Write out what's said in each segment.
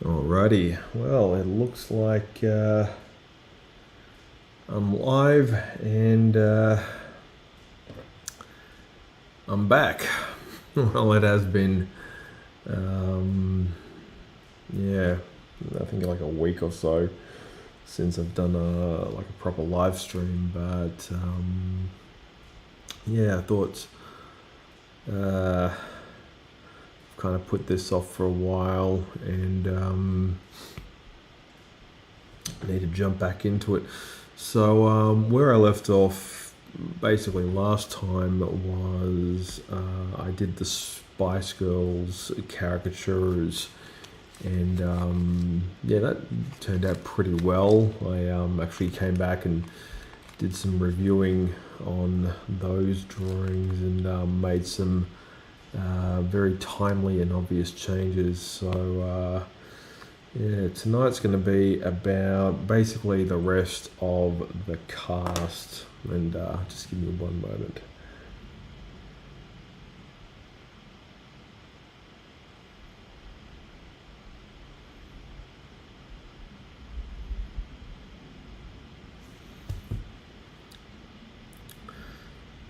Alrighty, well, it looks like I'm live and I'm back. Well, it has been, yeah, I think like a week or so since I've done a proper live stream, but yeah, I thought kind of put this off for a while and I need to jump back into it. So where I left off basically last time was I did the Spice Girls caricatures, and yeah, that turned out pretty well. I actually came back and did some reviewing on those drawings and made some very timely and obvious changes. So yeah, tonight's going to be about basically the rest of the cast, and just give me one moment.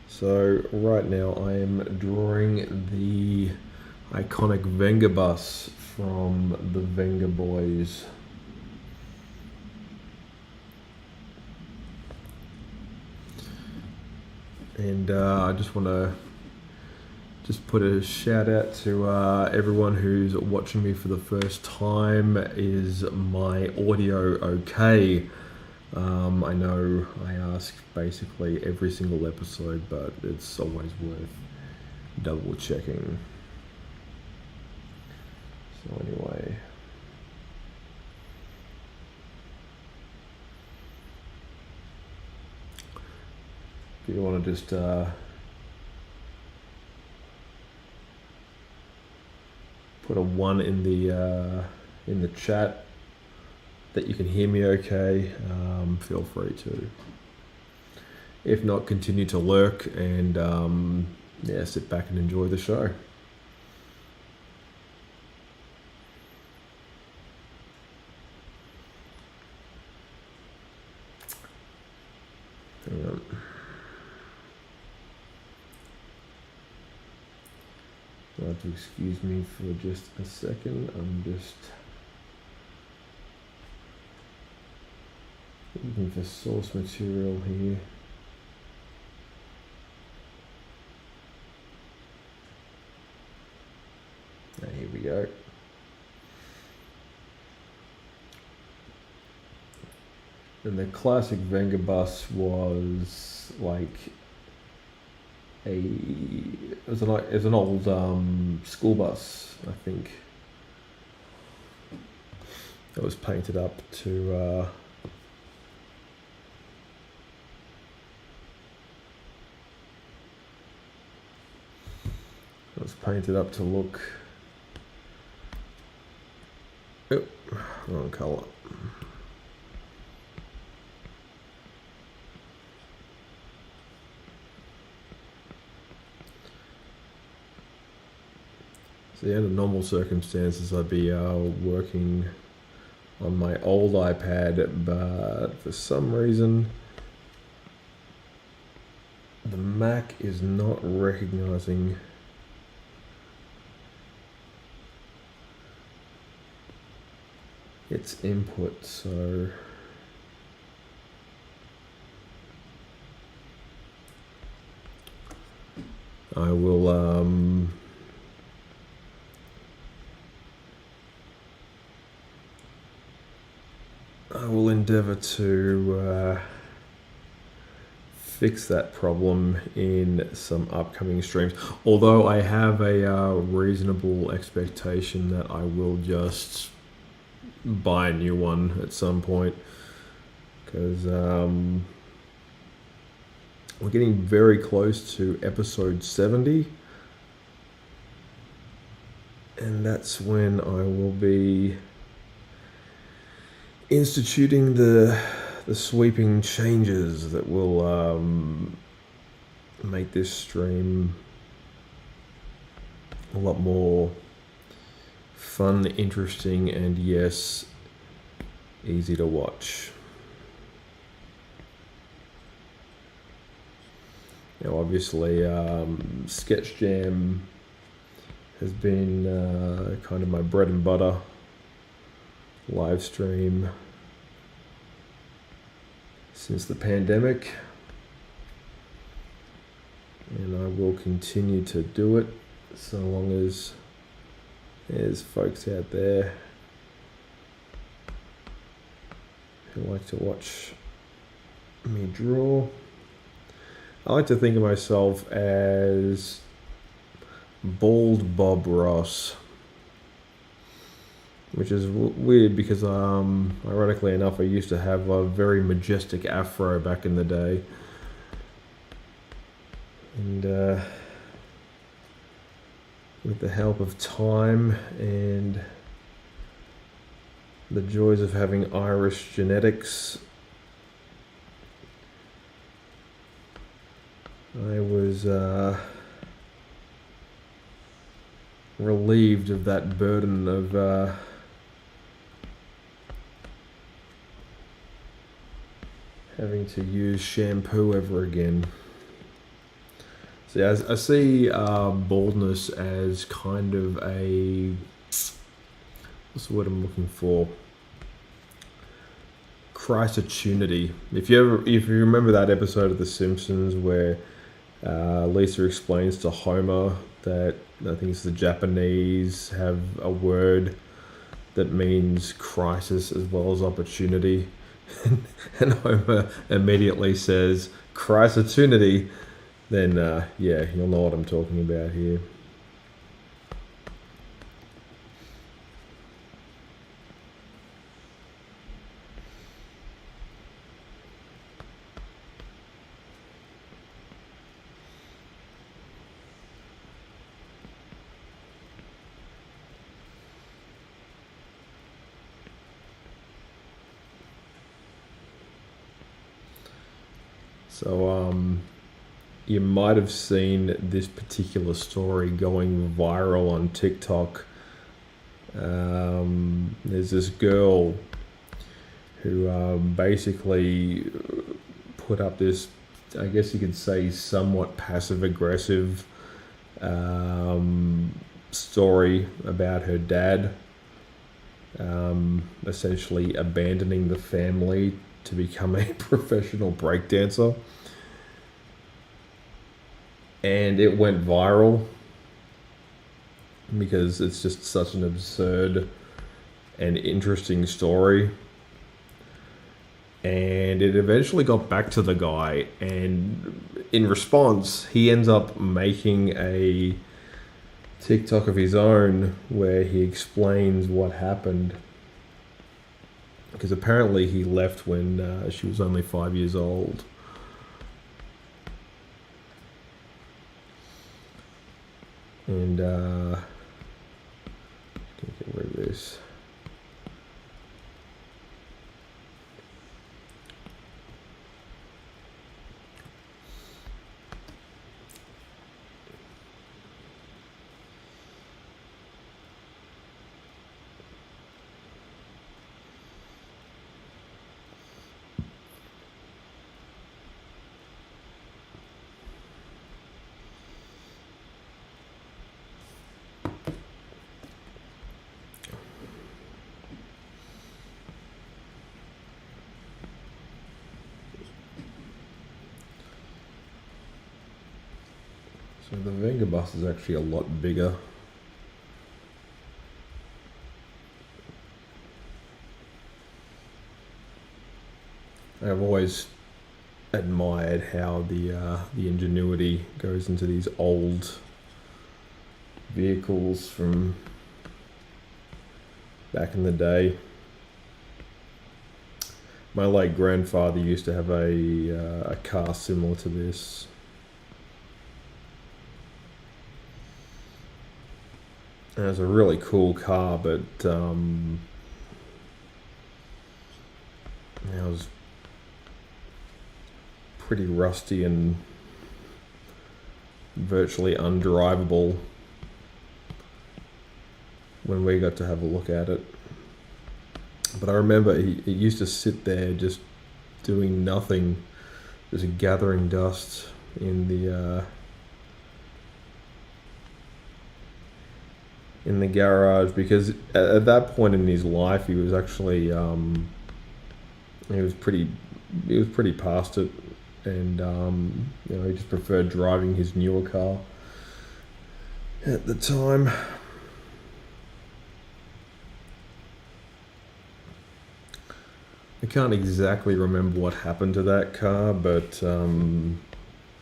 So right now I am drawing the iconic Venga bus from the Venga Boys. And I just want to put a shout out to everyone who's watching me for the first time. Is my audio okay? I know I ask basically every single episode, but it's always worth double checking. So anyway, if you want to just put a 1 in the chat that you can hear me okay, feel free to. If not, continue to lurk and yeah, sit back and enjoy the show. Hang on. You'll have to excuse me for just a second. I'm just looking for source material here. Here we go. And the classic Venga bus was like it was an old school bus, I think. It was painted up to look. Oh, wrong color. So yeah, under normal circumstances, I'd be working on my old iPad, but for some reason, the Mac is not recognizing its input, so I will endeavor to fix that problem in some upcoming streams. Although I have a reasonable expectation that I will just buy a new one at some point, because we're getting very close to episode 70, and that's when I will be instituting the sweeping changes that will make this stream a lot more fun, interesting, and yes, easy to watch. Now, obviously, Sketch Jam has been kind of my bread and butter live stream since the pandemic, and I will continue to do it so long as there's folks out there who like to watch me draw. I like to think of myself as Bald Bob Ross, which is weird because, ironically enough, I used to have a very majestic afro back in the day. And with the help of time and the joys of having Irish genetics, I was relieved of that burden of having to use shampoo ever again. So yeah, I see baldness as kind of a, what's the word I'm looking for? Christopportunity. If you remember that episode of The Simpsons where Lisa explains to Homer that, I think it's the Japanese, have a word that means crisis as well as opportunity. And Homer immediately says, Christopportunity, then yeah, you'll know what I'm talking about here. So you might have seen this particular story going viral on TikTok. There's this girl who basically put up this, I guess you could say, somewhat passive-aggressive story about her dad essentially abandoning the family to become a professional breakdancer. And it went viral because it's just such an absurd and interesting story. And it eventually got back to the guy, and in response, he ends up making a TikTok of his own where he explains what happened. Because apparently he left when she was only 5 years old. And get rid of this. So the Venga bus is actually a lot bigger. I've always admired how the ingenuity goes into these old vehicles from back in the day. My late grandfather used to have a car similar to this. And it was a really cool car, but it was pretty rusty and virtually undrivable when we got to have a look at it. But I remember he used to sit there just doing nothing, just gathering dust in the garage, because at that point in his life he was actually he was pretty past it, and he just preferred driving his newer car at the time. I can't exactly remember what happened to that car, but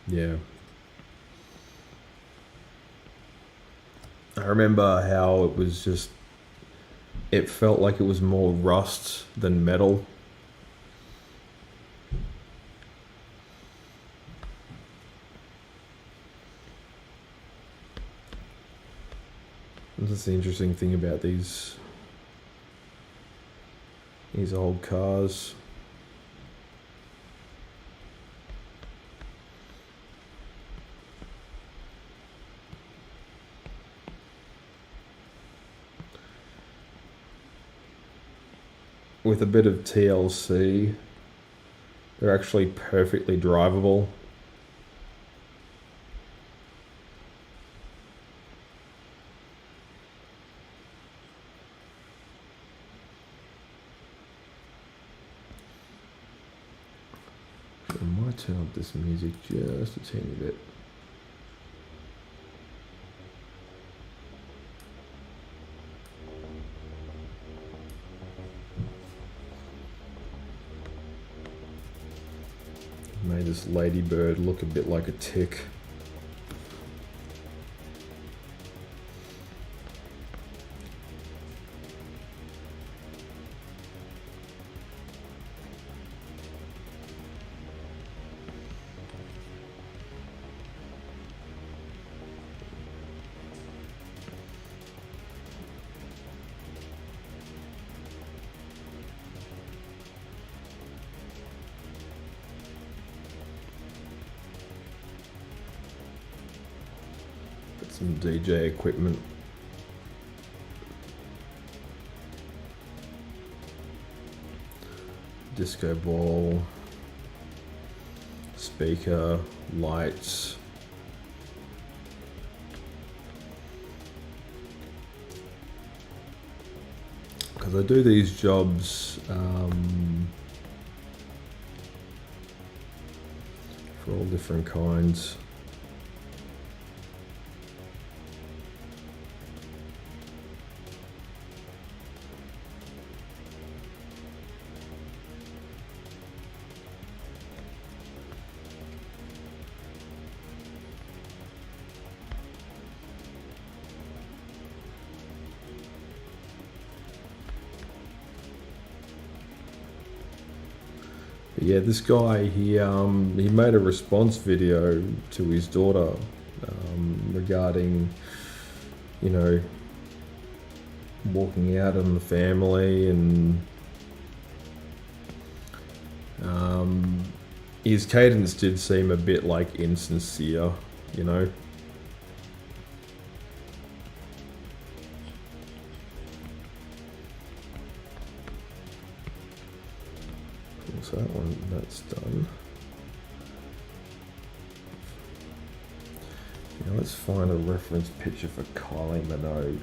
yeah. I remember how it was just, it felt like it was more rust than metal. That's the interesting thing about these old cars. With a bit of TLC, they're actually perfectly drivable. I might turn up this music just a teeny bit. Made this ladybird look a bit like a tick. Some DJ equipment. Disco ball, speaker, lights. Because I do these jobs for all different kinds. Yeah, this guy, he made a response video to his daughter regarding, walking out on the family, and his cadence did seem a bit like insincere, So that's done. Now let's find a reference picture for Kylie Minogue.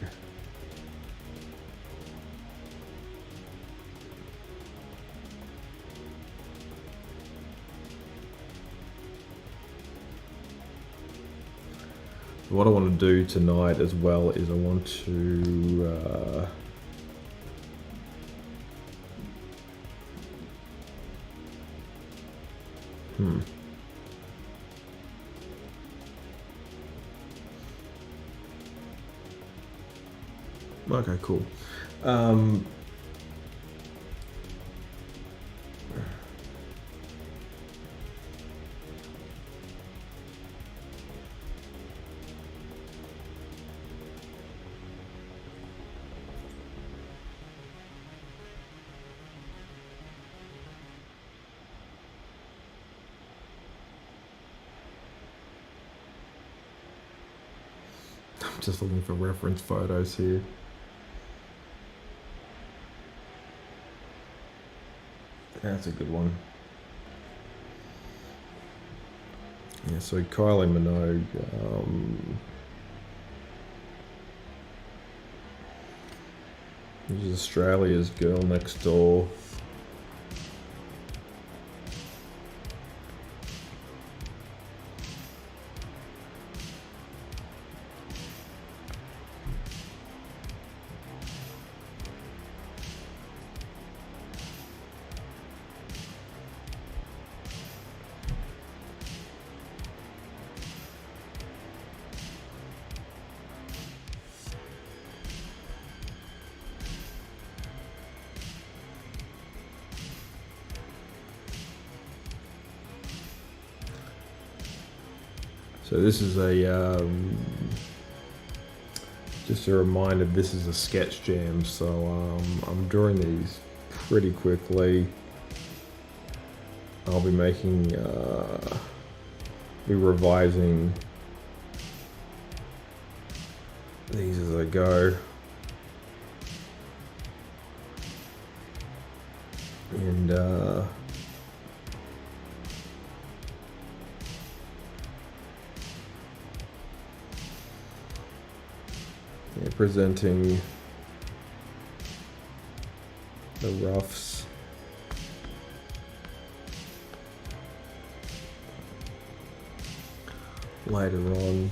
What I want to do tonight as well is I want to Hmm. Okay, cool. Um, I'm just looking for reference photos here. That's a good one. Yeah, so Kylie Minogue. This is Australia's girl next door. So this is just a reminder, this is a sketch jam, so I'm drawing these pretty quickly. I'll be revising these as I go. And yeah, presenting the roughs. Later on.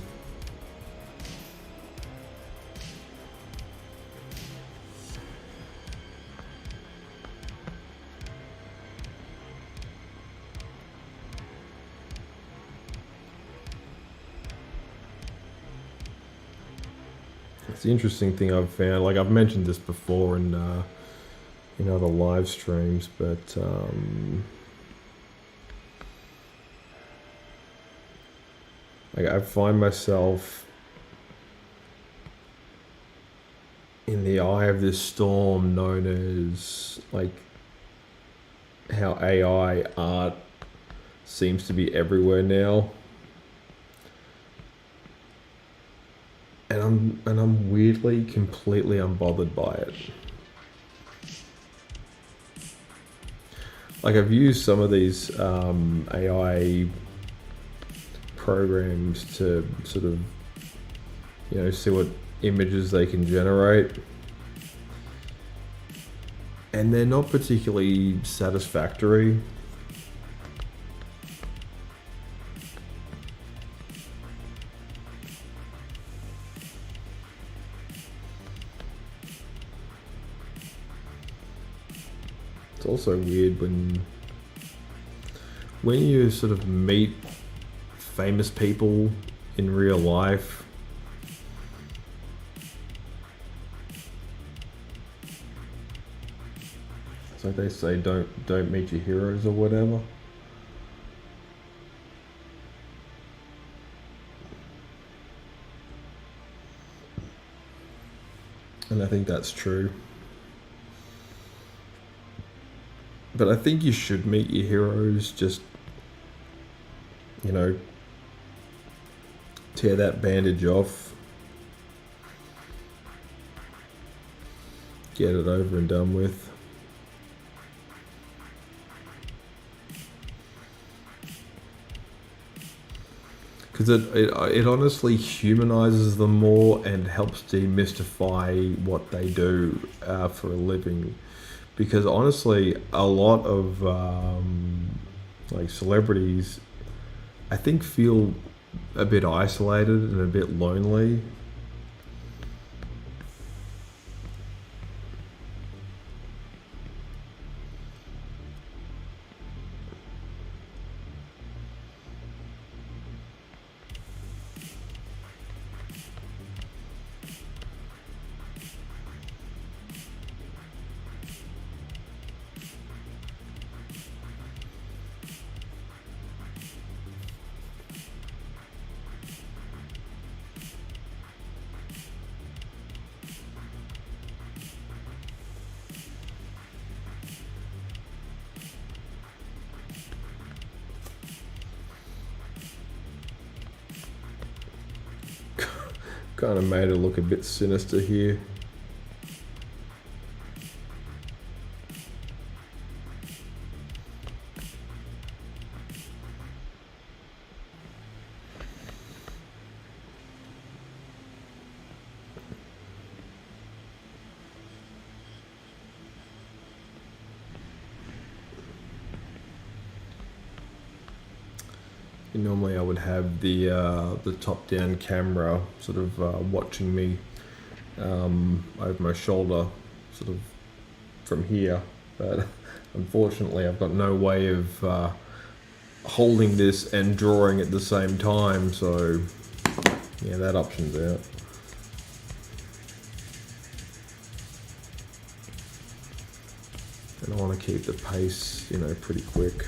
It's the interesting thing I've found, like I've mentioned this before in other live streams, but like I find myself in the eye of this storm known as like how AI art seems to be everywhere now. And I'm weirdly completely unbothered by it. Like I've used some of these AI programs to sort of, see what images they can generate. And they're not particularly satisfactory. It's also weird when you sort of meet famous people in real life. It's like they say, don't meet your heroes or whatever. And I think that's true. But I think you should meet your heroes, just, tear that bandage off, get it over and done with. Because it honestly humanizes them more and helps demystify what they do for a living. Because honestly, a lot of like celebrities, I think, feel a bit isolated and a bit lonely. kind of made it look a bit sinister here. Normally I would have the top-down camera sort of watching me over my shoulder, sort of from here, but unfortunately I've got no way of holding this and drawing at the same time, so yeah, that option's out. And I want to keep the pace, you know, pretty quick.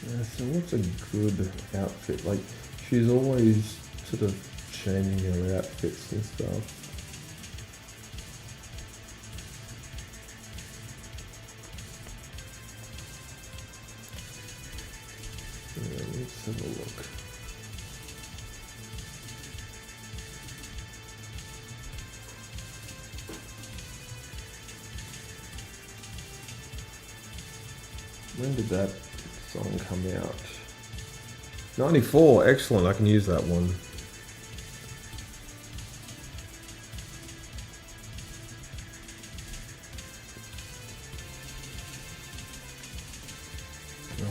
Yeah, so what's a good outfit? Like, she's always sort of changing her outfits and stuff. Yeah, let's have a look. When did that song come out? 94, excellent, I can use that one.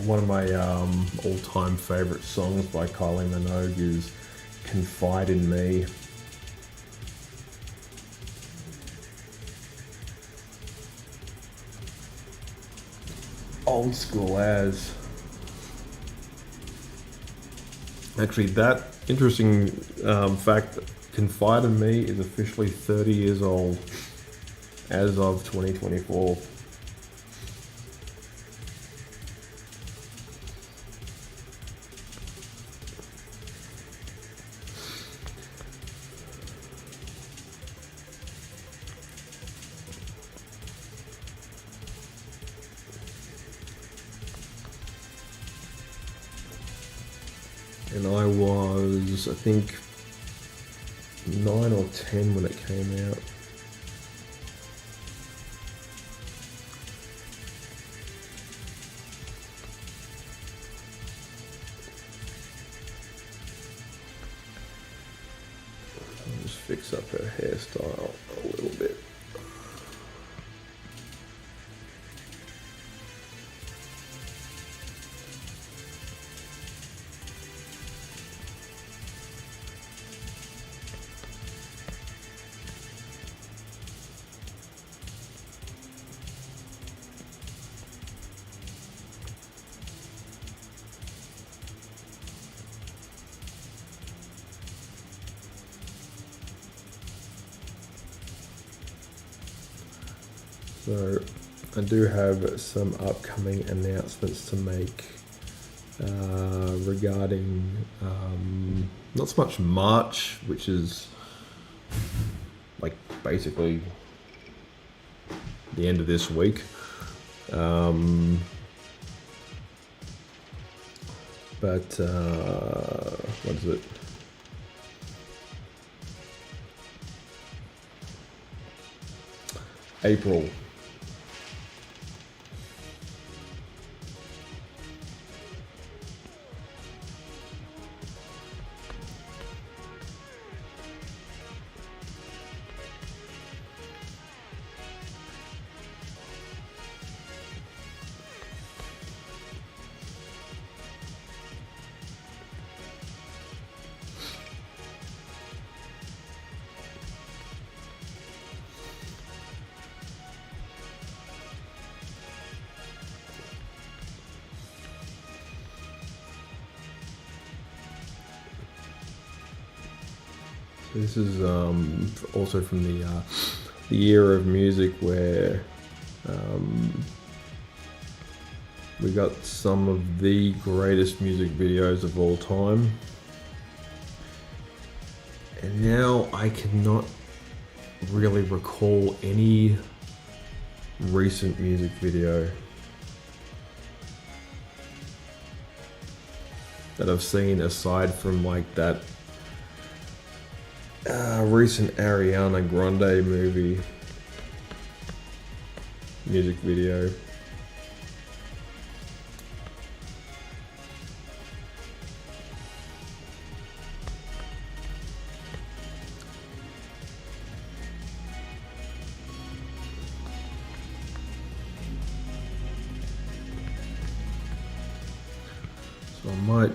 One of my all-time favourite songs by Kylie Minogue is Confide in Me. Old school as. Actually, that interesting fact, Confide in Me is officially 30 years old as of 2024. And I was, I think, 9 or 10 when it came out. I'll just fix up her hairstyle a little bit. So I do have some upcoming announcements to make regarding not so much March, which is like basically the end of this week, but what is it? April. This is also from the era of music where we got some of the greatest music videos of all time. And now I cannot really recall any recent music video that I've seen aside from like that recent Ariana Grande movie music video. So I might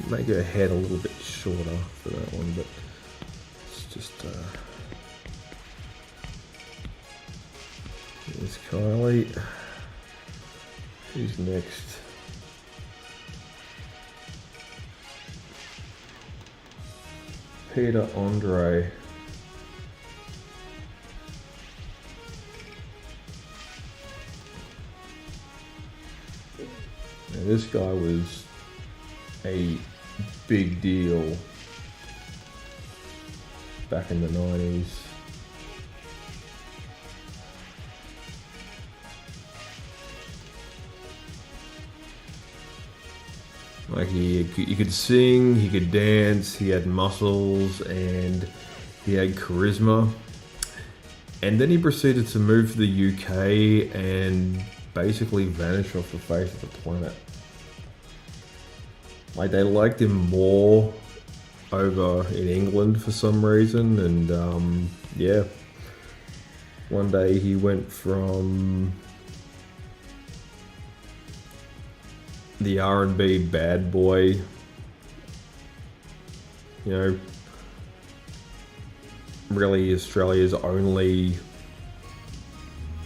make her head a little bit shorter for that one, but it's just here's Kylie. Who's next? Peter Andre. Now this guy was a big deal back in the 90s. Like he could sing, he could dance, he had muscles, and he had charisma. And then he proceeded to move to the UK and basically vanish off the face of the planet. Like they liked him more over in England for some reason, and yeah, one day he went from the R&B bad boy, you know, really Australia's only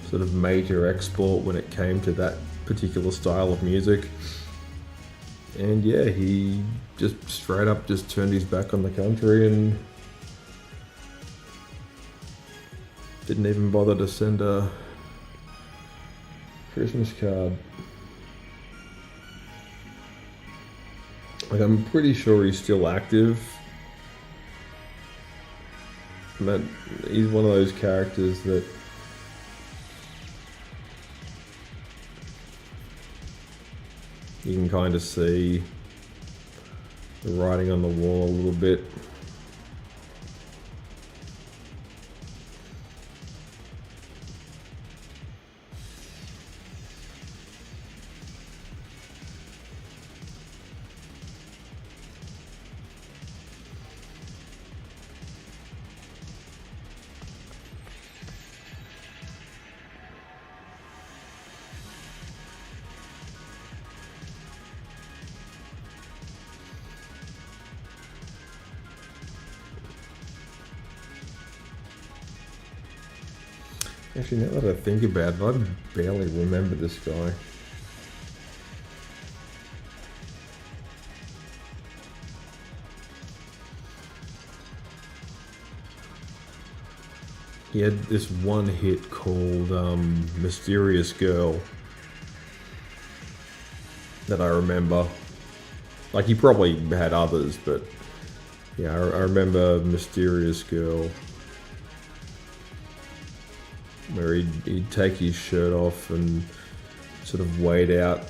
sort of major export when it came to that particular style of music. And yeah, he just straight up just turned his back on the country and didn't even bother to send a Christmas card. Like I'm pretty sure he's still active, but he's one of those characters that you can kind of see the writing on the wall a little bit. Actually, now that I think about it, I barely remember this guy. He had this one hit called Mysterious Girl that I remember. Like, he probably had others, but yeah, I remember Mysterious Girl, where he'd take his shirt off and sort of wade out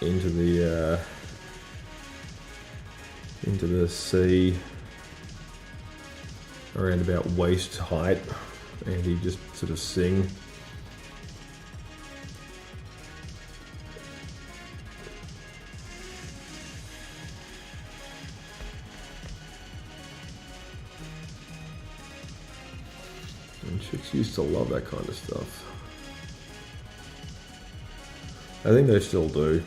into the sea around about waist height, and he'd just sort of sing. And chicks used to love that kind of stuff. I think they still do.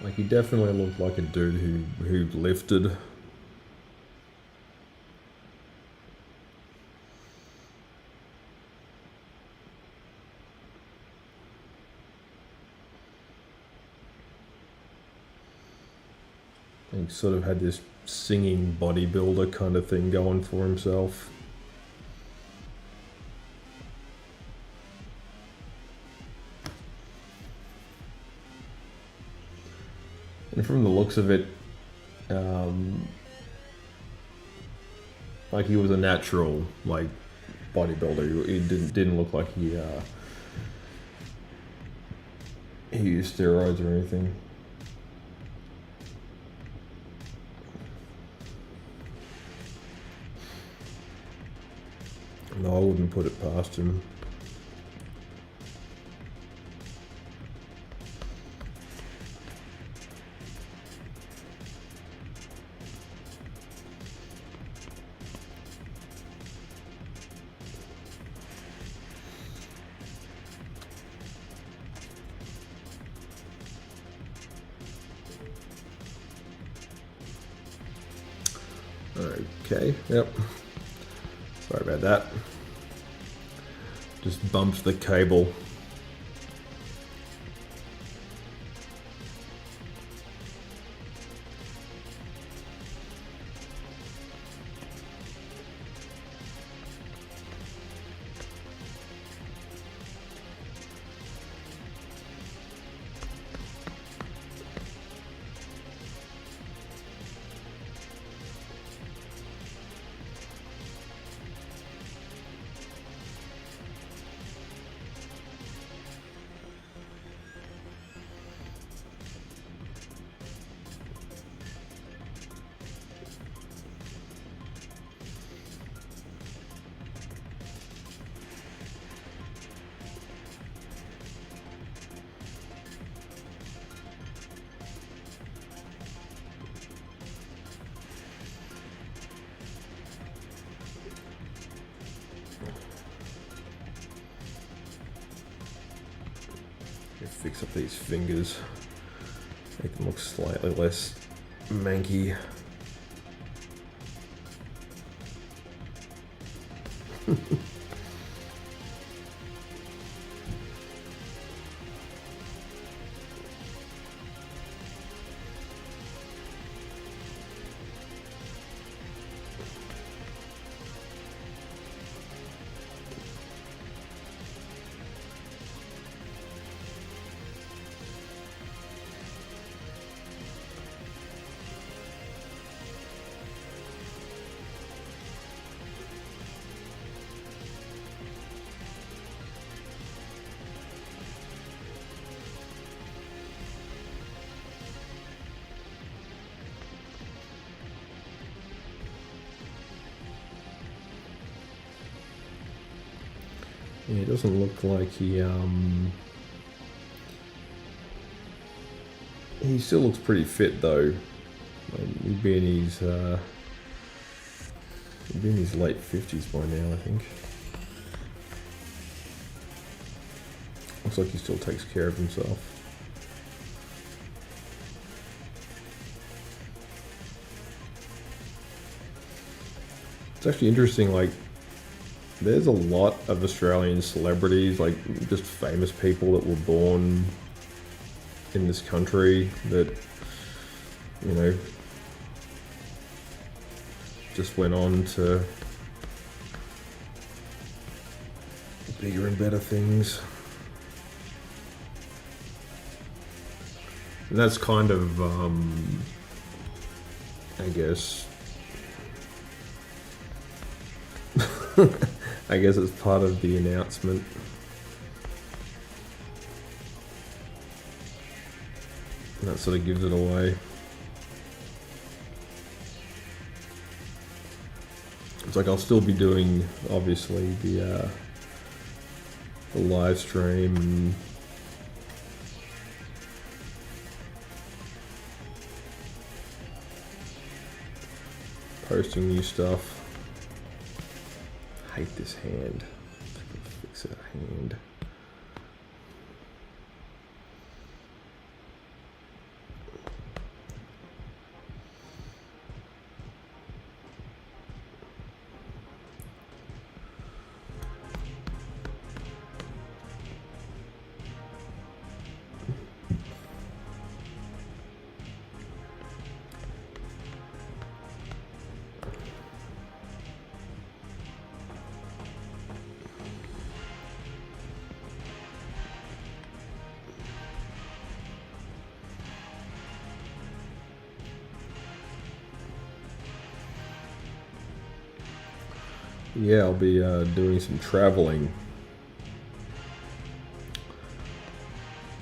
Like, he definitely looked like a dude who lifted. He sort of had this singing bodybuilder kind of thing going for himself. And from the looks of it, like, he was a natural, like, bodybuilder. He didn't look like he used steroids or anything. No, I wouldn't put it past him. Okay, yep. Sorry about that. Just bumped the cable. Fix up these fingers, make them look slightly less manky. Yeah, it doesn't look like he still looks pretty fit though. Like, he'd be in his late 50s by now, I think. Looks like he still takes care of himself. It's actually interesting, like, there's a lot of Australian celebrities, like just famous people that were born in this country that, you know, just went on to bigger and better things. And that's kind of, I guess, I guess it's part of the announcement. And that sort of gives it away. It's like I'll still be doing, obviously, the live stream and posting new stuff. I hate this hand. Fix that hand. Yeah, I'll be doing some traveling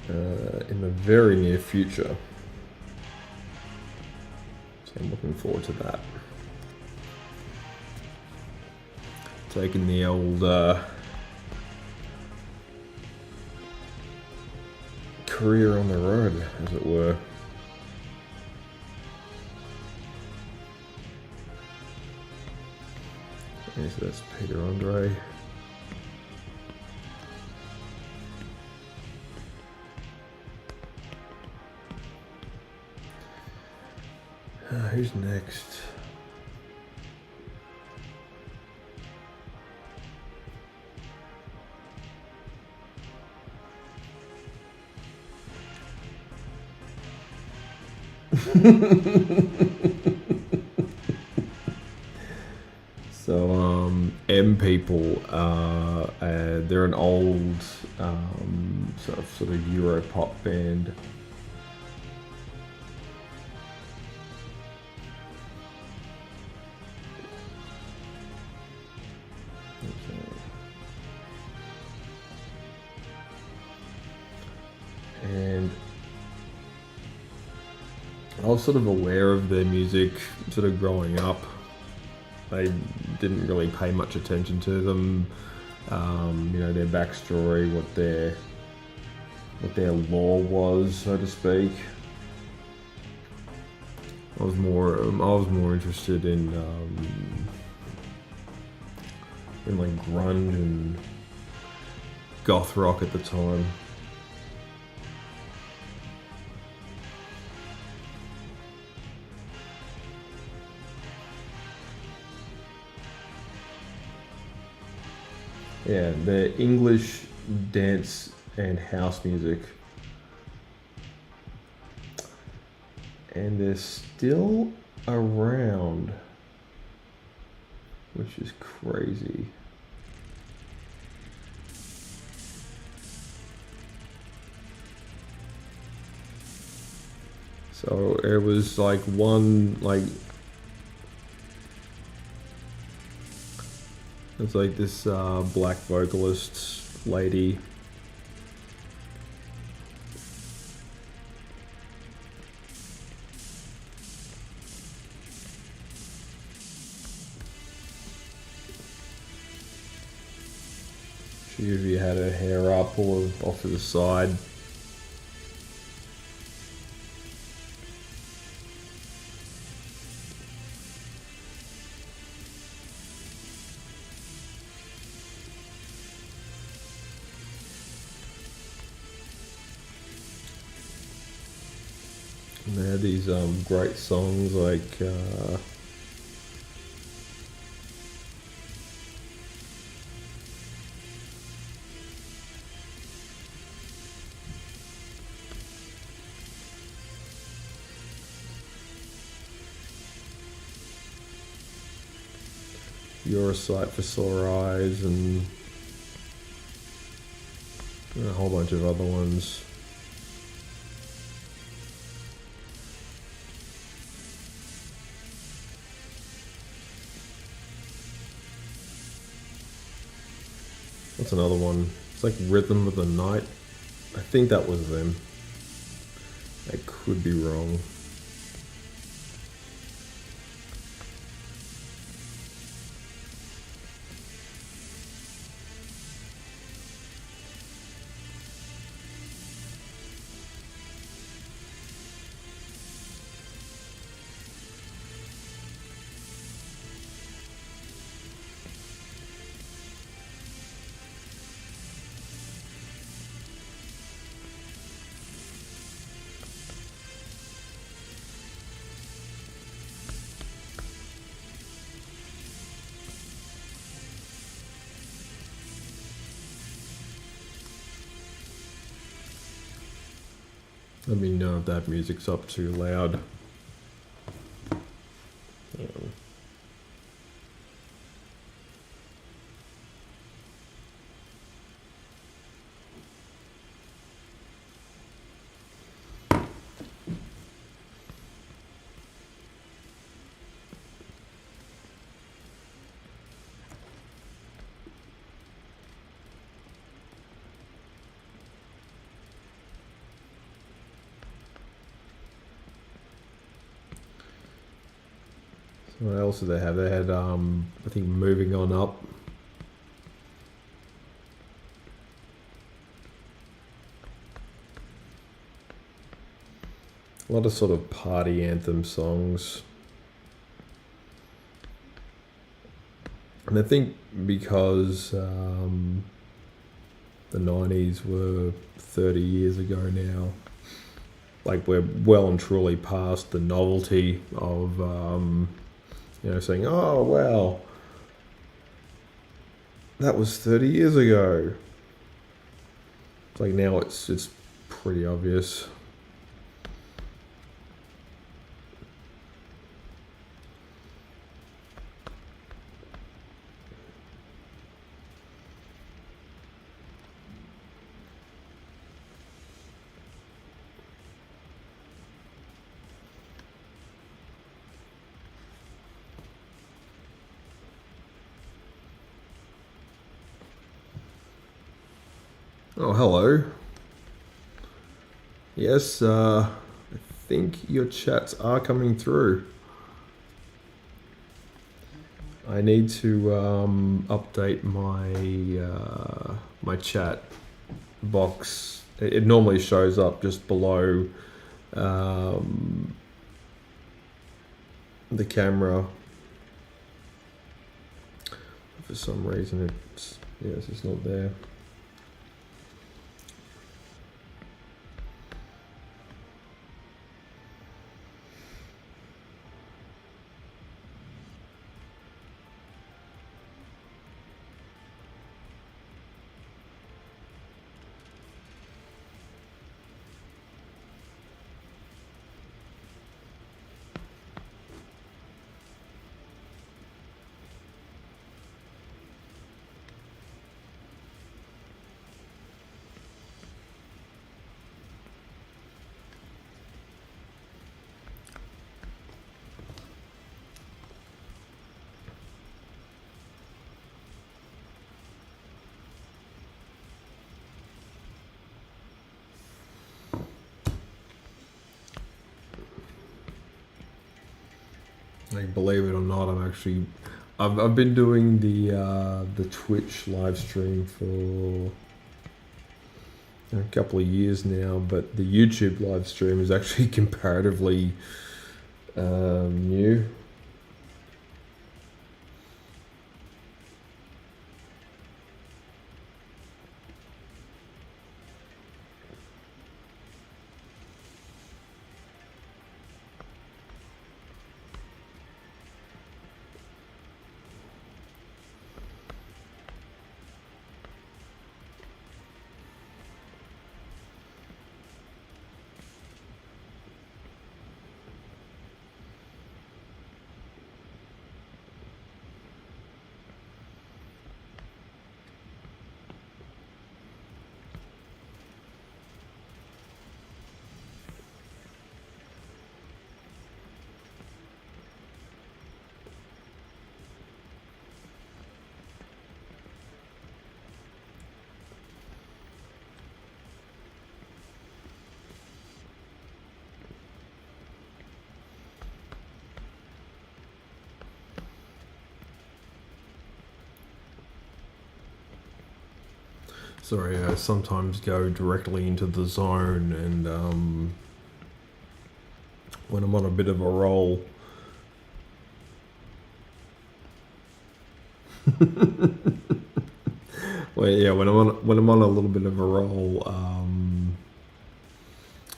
in the very near future. So I'm looking forward to that. Taking the old career on the road, as it were. Okay, so that's Peter Andre. Who's next? So, M People, they're an old sort of Euro pop band. And I was sort of aware of their music sort of growing up. I didn't really pay much attention to them. You know, their backstory, what their lore was, so to speak. I was more interested in like grunge and goth rock at the time. Yeah, the English dance and house music. And they're still around, which is crazy. So it was like it's like this black vocalist lady. She usually had her hair up or off to the side. And they had these great songs like You're a Sight for Sore Eyes and a whole bunch of other ones. What's another one? It's like Rhythm of the Night. I think that was them. I could be wrong. Let me know if that music's up too loud. What else did they have? They had, I think, Moving On Up. A lot of sort of party anthem songs. And I think because the 90s were 30 years ago now, like we're well and truly past the novelty of, saying, oh, well, that was 30 years ago. It's like now it's pretty obvious. Oh, hello. Yes, I think your chats are coming through. I need to update my chat box. It normally shows up just below the camera. For some reason, it's just not there. Like, believe it or not, I've been doing the Twitch live stream for a couple of years now, but the YouTube live stream is actually comparatively new. Sorry, I sometimes go directly into the zone, and when I'm on a bit of a roll. Well, yeah, when I'm on a little bit of a roll,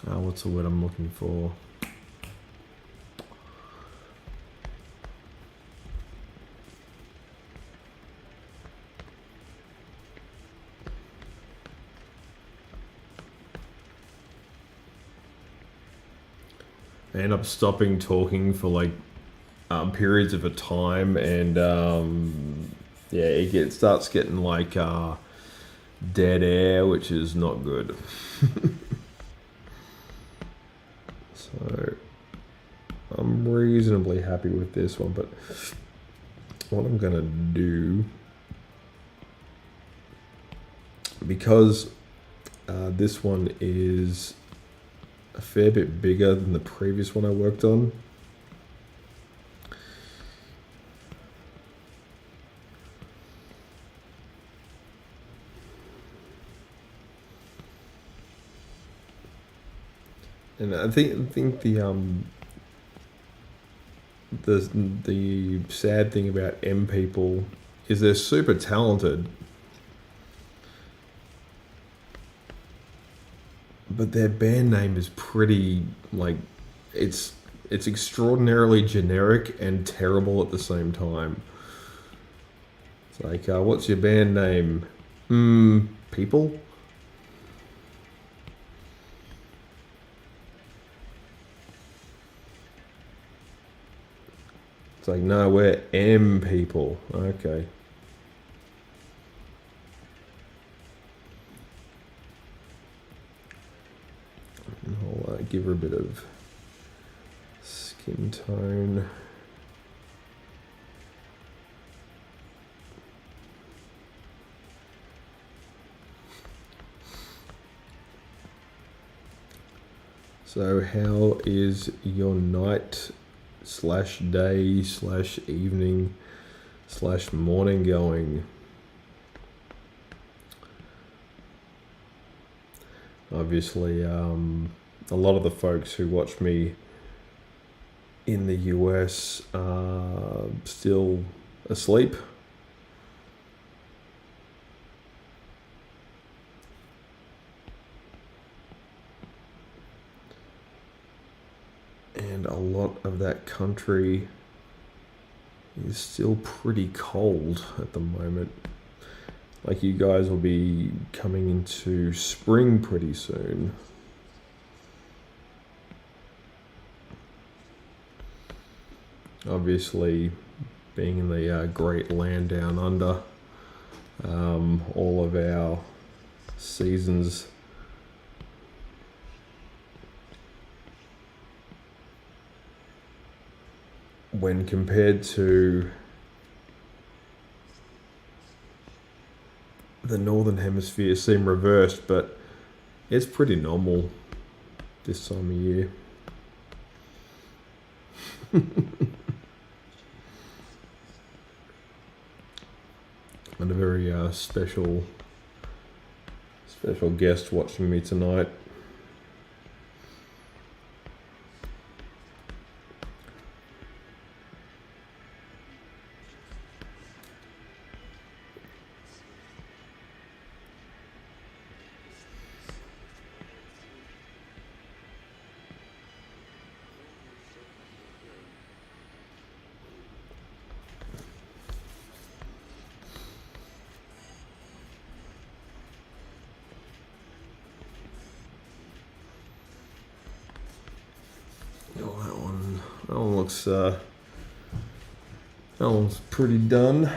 what's the word I'm looking for? I end up stopping talking for like periods of a time, and yeah, starts getting like dead air, which is not good. So I'm reasonably happy with this one, but what I'm gonna do, because this one is a fair bit bigger than the previous one I worked on, And I think the the sad thing about M people is they're super talented, but their band name is pretty like it's it's extraordinarily generic and terrible at the same time. It's like, what's your band name? People. It's like, no, we're M people. Okay. I'll give her a bit of skin tone. So how is your night slash day slash evening slash morning going? Obviously, a lot of the folks who watch me in the US are still asleep. And a lot of that country is still pretty cold at the moment. Like, you guys will be coming into spring pretty soon. Obviously, being in the great land down under, all of our seasons when compared to the northern hemisphere seem reversed, but it's pretty normal this time of year. And a very special guest watching me tonight. Oh, that one looks that one's pretty done.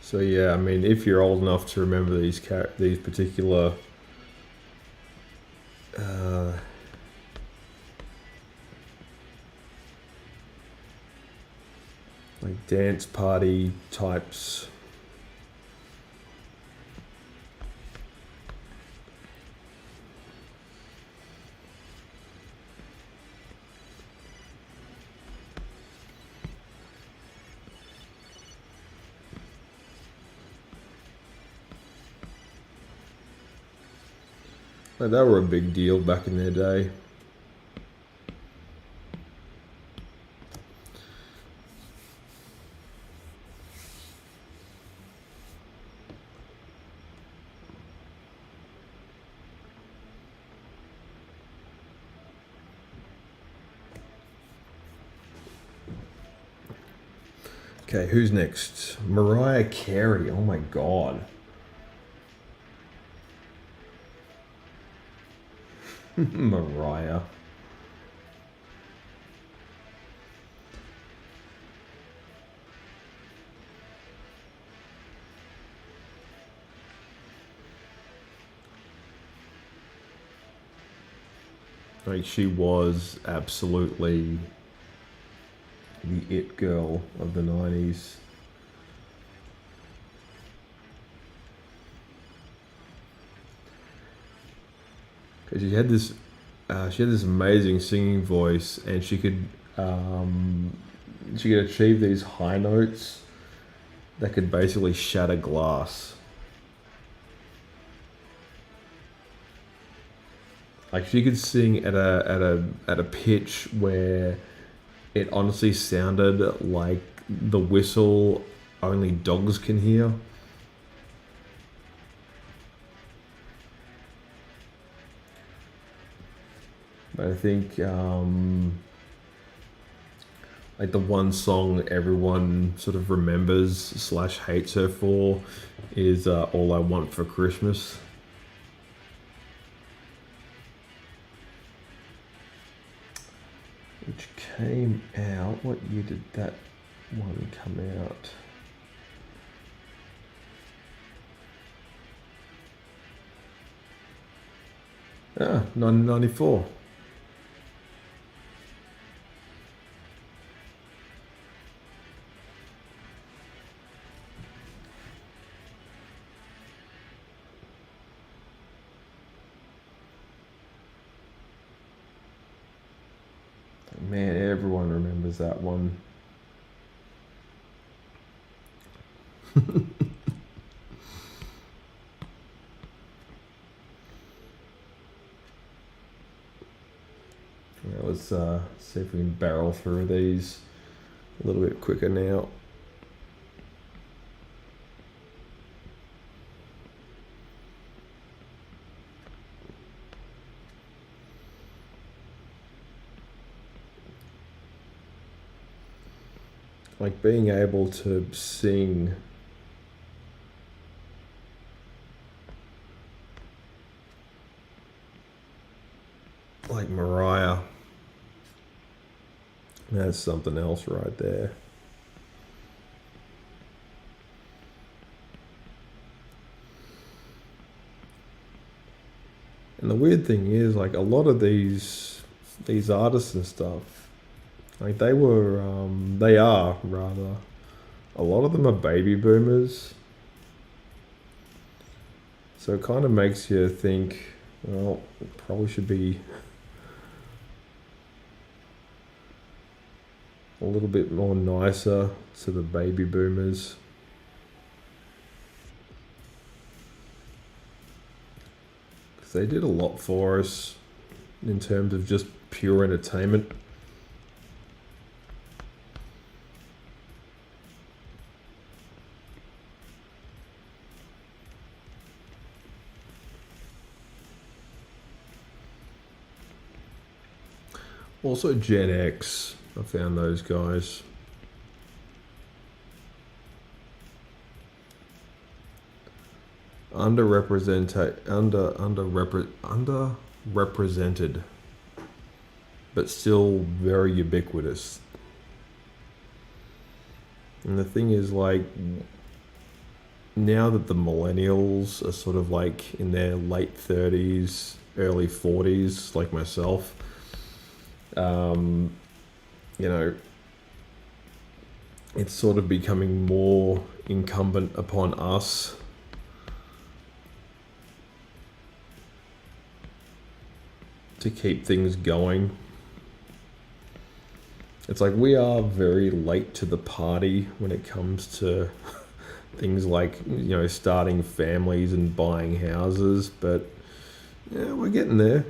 So yeah, I mean, if you're old enough to remember these particular like dance party types, like, they were a big deal back in their day. Okay, who's next? Mariah Carey. Oh my god. Mariah. Like, she was absolutely the it girl of the 90's. Because she had this amazing singing voice, and she could she could achieve these high notes that could basically shatter glass. Like she could sing at a pitch where it honestly sounded like the whistle only dogs can hear. But I think like the one song everyone sort of remembers slash hates her for is All I Want for Christmas. Which came out, what year did that one come out? Ah, 1994. Man, everyone remembers that one. Let's see if we can barrel through these a little bit quicker now. Like being able to sing like Mariah, that's something else right there. And the weird thing is, like a lot of these artists and stuff, like they are rather, a lot of them are baby boomers. So it kind of makes you think, well, it probably should be a little bit more nicer to the baby boomers. Because they did a lot for us in terms of just pure entertainment. Also Gen X, I found those guys. Underrepresented, but still very ubiquitous. And the thing is, like, now that the millennials are sort of like in their late 30s, early 40s, like myself, you know, it's sort of becoming more incumbent upon us to keep things going. It's like we are very late to the party when it comes to things like, you know, starting families and buying houses, but yeah, we're getting there.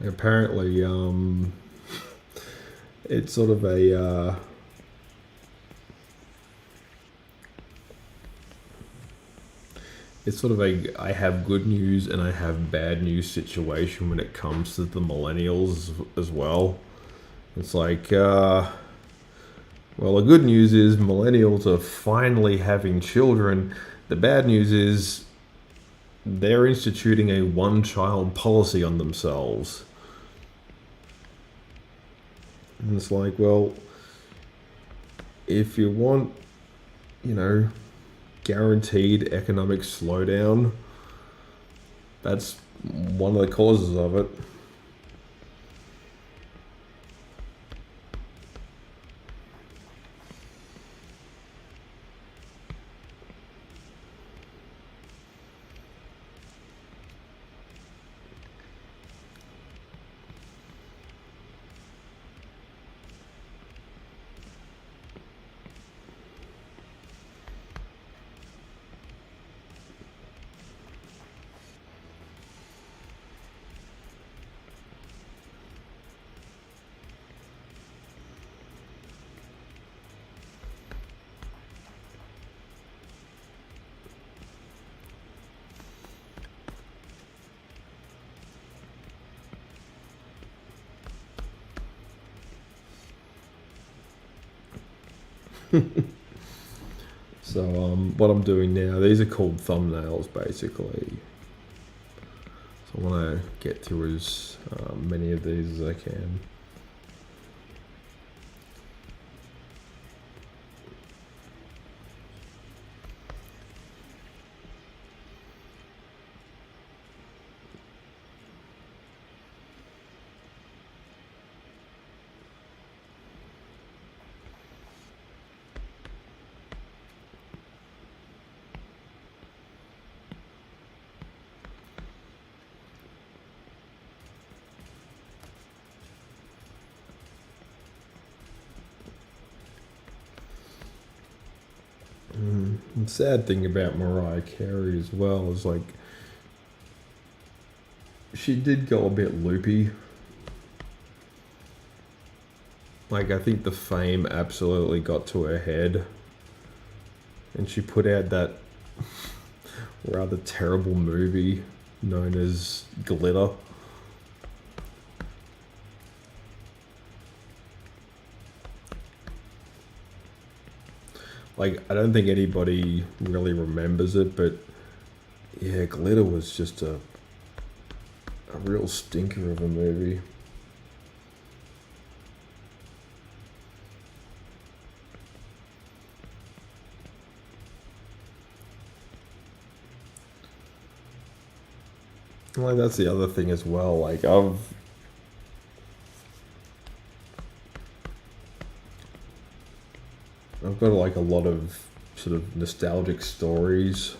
Apparently, it's sort of a I have good news and I have bad news situation when it comes to the millennials as well. It's like, well, the good news is millennials are finally having children. The bad news is they're instituting a one-child policy on themselves. And it's like, well, if you want, you know, guaranteed economic slowdown, that's one of the causes of it. So what I'm doing now, these are called thumbnails basically. So I want to get through as many of these as I can. The sad thing about Mariah Carey as well is like she did go a bit loopy. Like I think the fame absolutely got to her head, and she put out that rather terrible movie known as Glitter. Like I don't think anybody really remembers it, but yeah, Glitter was just a real stinker of a movie. Like that's the other thing as well. Like I've got like a lot of sort of nostalgic stories.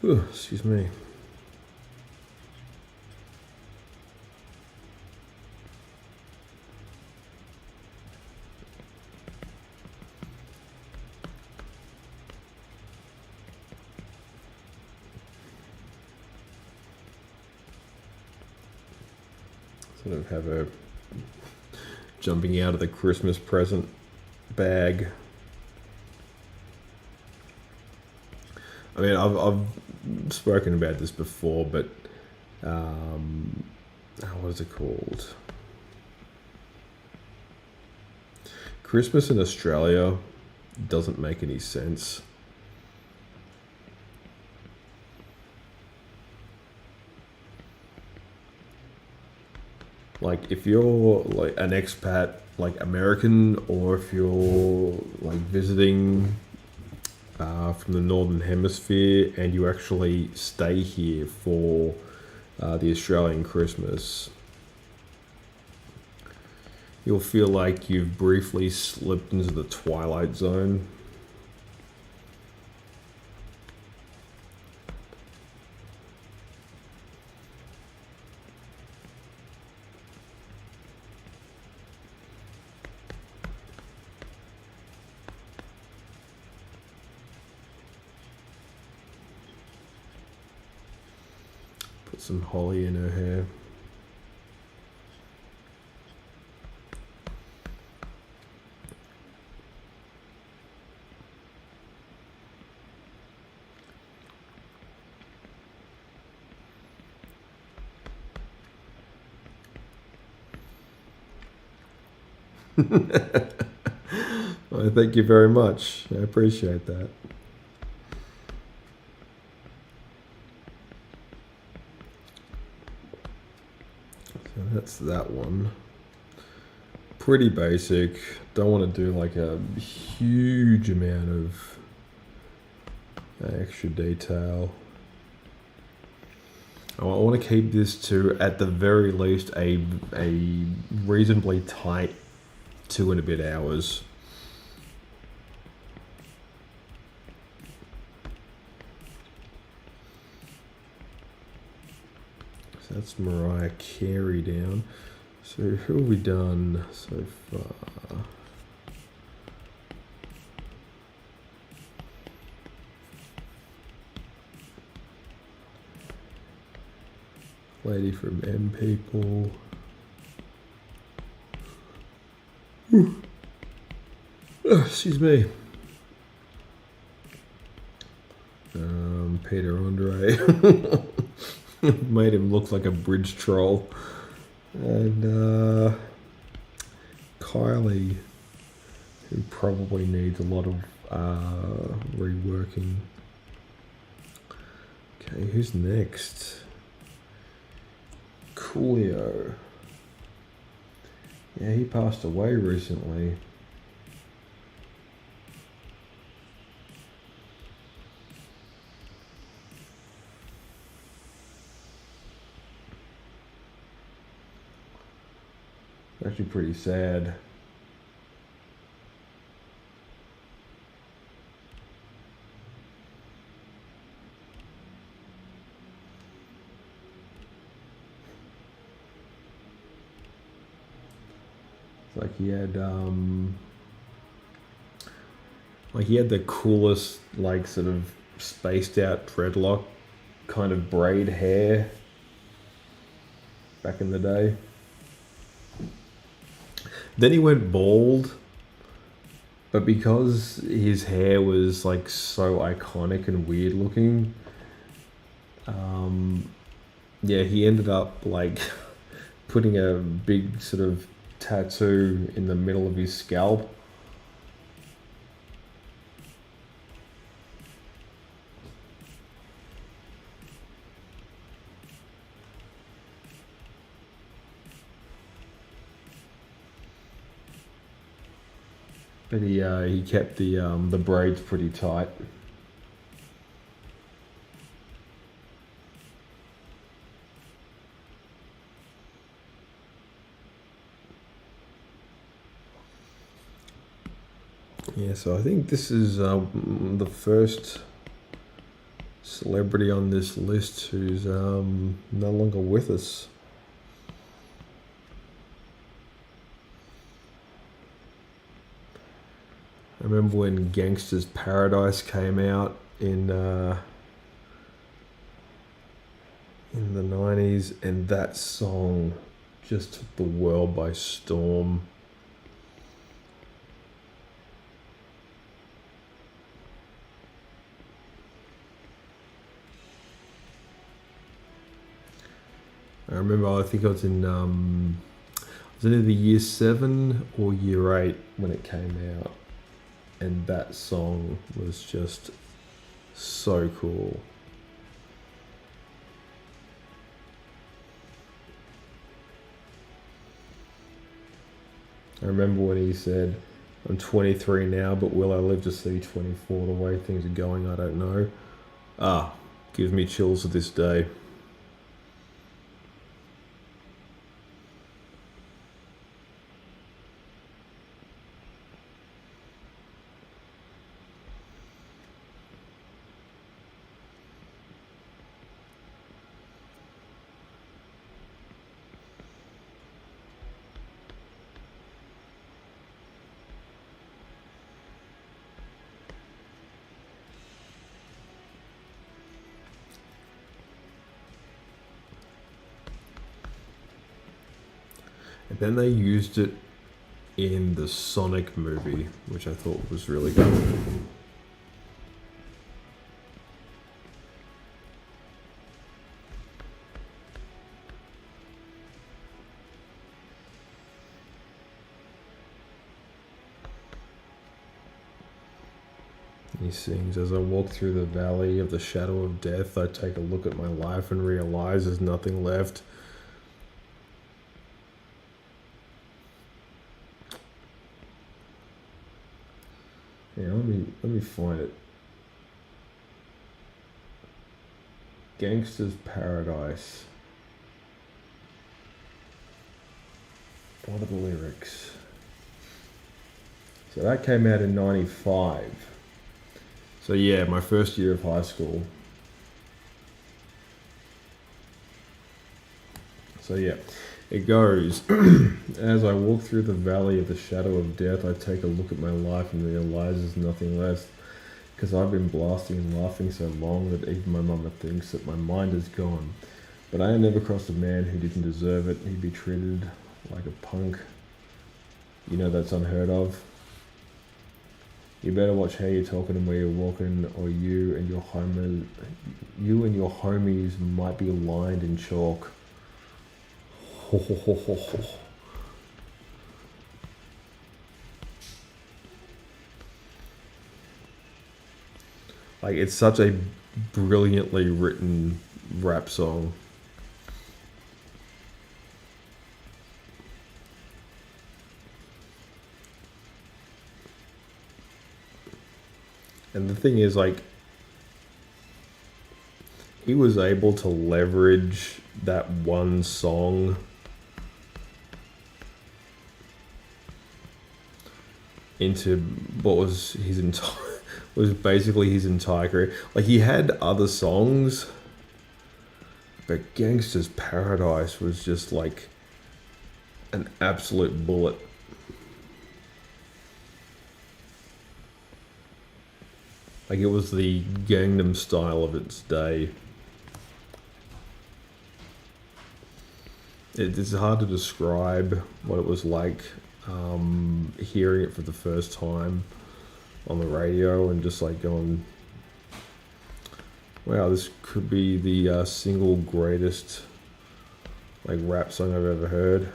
Ooh, excuse me. Sort of have a jumping out of the Christmas present bag. I mean, I've spoken about this before, but what is it called? Christmas in Australia doesn't make any sense. Like if you're like an expat, like American, or if you're like visiting from the Northern Hemisphere and you actually stay here for the Australian Christmas, you'll feel like you've briefly slipped into the Twilight Zone. Put some holly in her hair. Thank you very much. I appreciate that. So that's that one. Pretty basic. Don't want to do like a huge amount of extra detail. I want to keep this to, at the very least, a reasonably tight 2 and a bit hours. So that's Mariah Carey down. So who have we done so far? Lady from M People. Oh, excuse me. Peter Andre. Made him look like a bridge troll. And Kylie, who probably needs a lot of reworking. Okay, who's next? Coolio. Yeah, he passed away recently. Actually pretty sad. Like he had the coolest, like, sort of spaced out dreadlock kind of braid hair back in the day. Then he went bald, but because his hair was like so iconic and weird looking, yeah, he ended up like putting a big sort of tattoo in the middle of his scalp. But he kept the braids pretty tight. Yeah, so I think this is the first celebrity on this list who's no longer with us. I remember when Gangsta's Paradise came out in the 90s, and that song just took the world by storm. I remember, I think I was in either year 7 or year 8 when it came out, and that song was just so cool. I remember when he said, "I'm 23 now, but will I live to see 24? The way things are going, I don't know." Gives me chills to this day. And then they used it in the Sonic movie, which I thought was really cool. He sings, as I walk through the valley of the shadow of death, I take a look at my life and realize there's nothing left. Yeah, let me find it. Gangster's Paradise. What are the lyrics? So that came out in 95. So yeah, my first year of high school. So yeah, it goes, as I walk through the valley of the shadow of death, I take a look at my life and realize there's nothing less. Because I've been blasting and laughing so long that even my mama thinks that my mind is gone. But I never crossed a man who didn't deserve it. He'd be treated like a punk. You know that's unheard of. You better watch how you're talking and where you're walking, or you and your homies might be lined in chalk. Like, it's such a brilliantly written rap song. And the thing is, like, he was able to leverage that one song into what was his entire was basically his entire career. Like, he had other songs, but Gangster's Paradise was just like an absolute bullet. Like, it was the Gangnam Style of its day. It's hard to describe what it was like hearing it for the first time on the radio and just like going, wow, this could be the single greatest like rap song I've ever heard.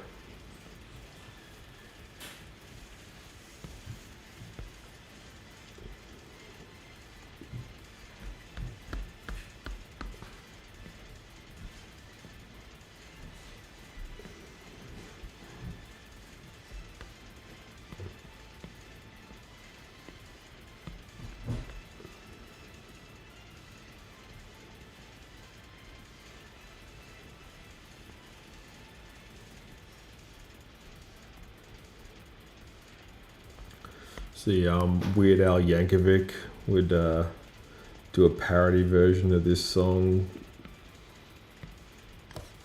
See, Weird Al Yankovic would do a parody version of this song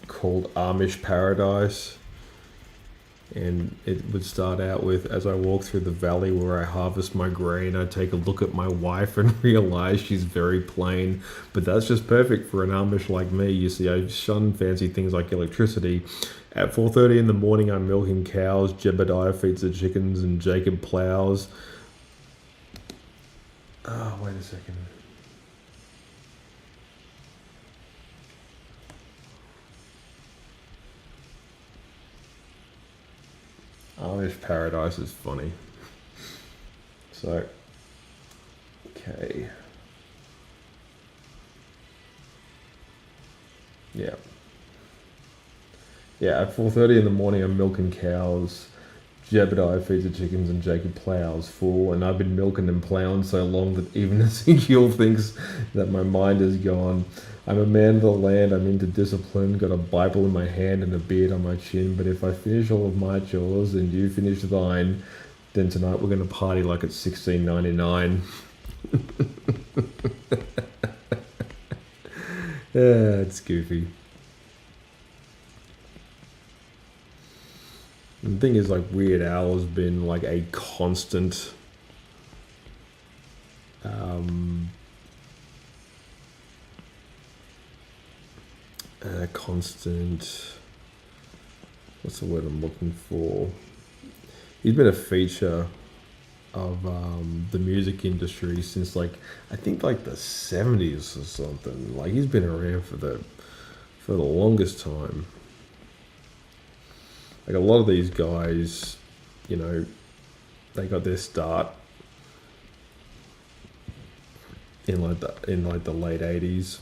called Amish Paradise. And it would start out with, as I walk through the valley where I harvest my grain, I take a look at my wife and realize she's very plain. But that's just perfect for an Amish like me. You see, I shun fancy things like electricity. At 4:30 in the morning, I'm milking cows, Jebediah feeds the chickens, and Jacob plows. Oh, wait a second. Amish Paradise is funny. So, okay. Yeah. Yeah, at 4:30 in the morning, I'm milking cows. Jebediah feeds the chickens and Jacob plows full, and I've been milking and plowing so long that even Ezekiel thinks that my mind is gone. I'm a man of the land, I'm into discipline, got a Bible in my hand and a beard on my chin, but if I finish all of my chores and you finish thine, then tonight we're going to party like it's 1699. Yeah, it's goofy. And the thing is, like, Weird Al has been like a constant um, what's the word I'm looking for? He's been a feature of the music industry since, like, I think like the 70's or something. Like, he's been around for the longest time. Like, a lot of these guys, you know, they got their start in the late 80s.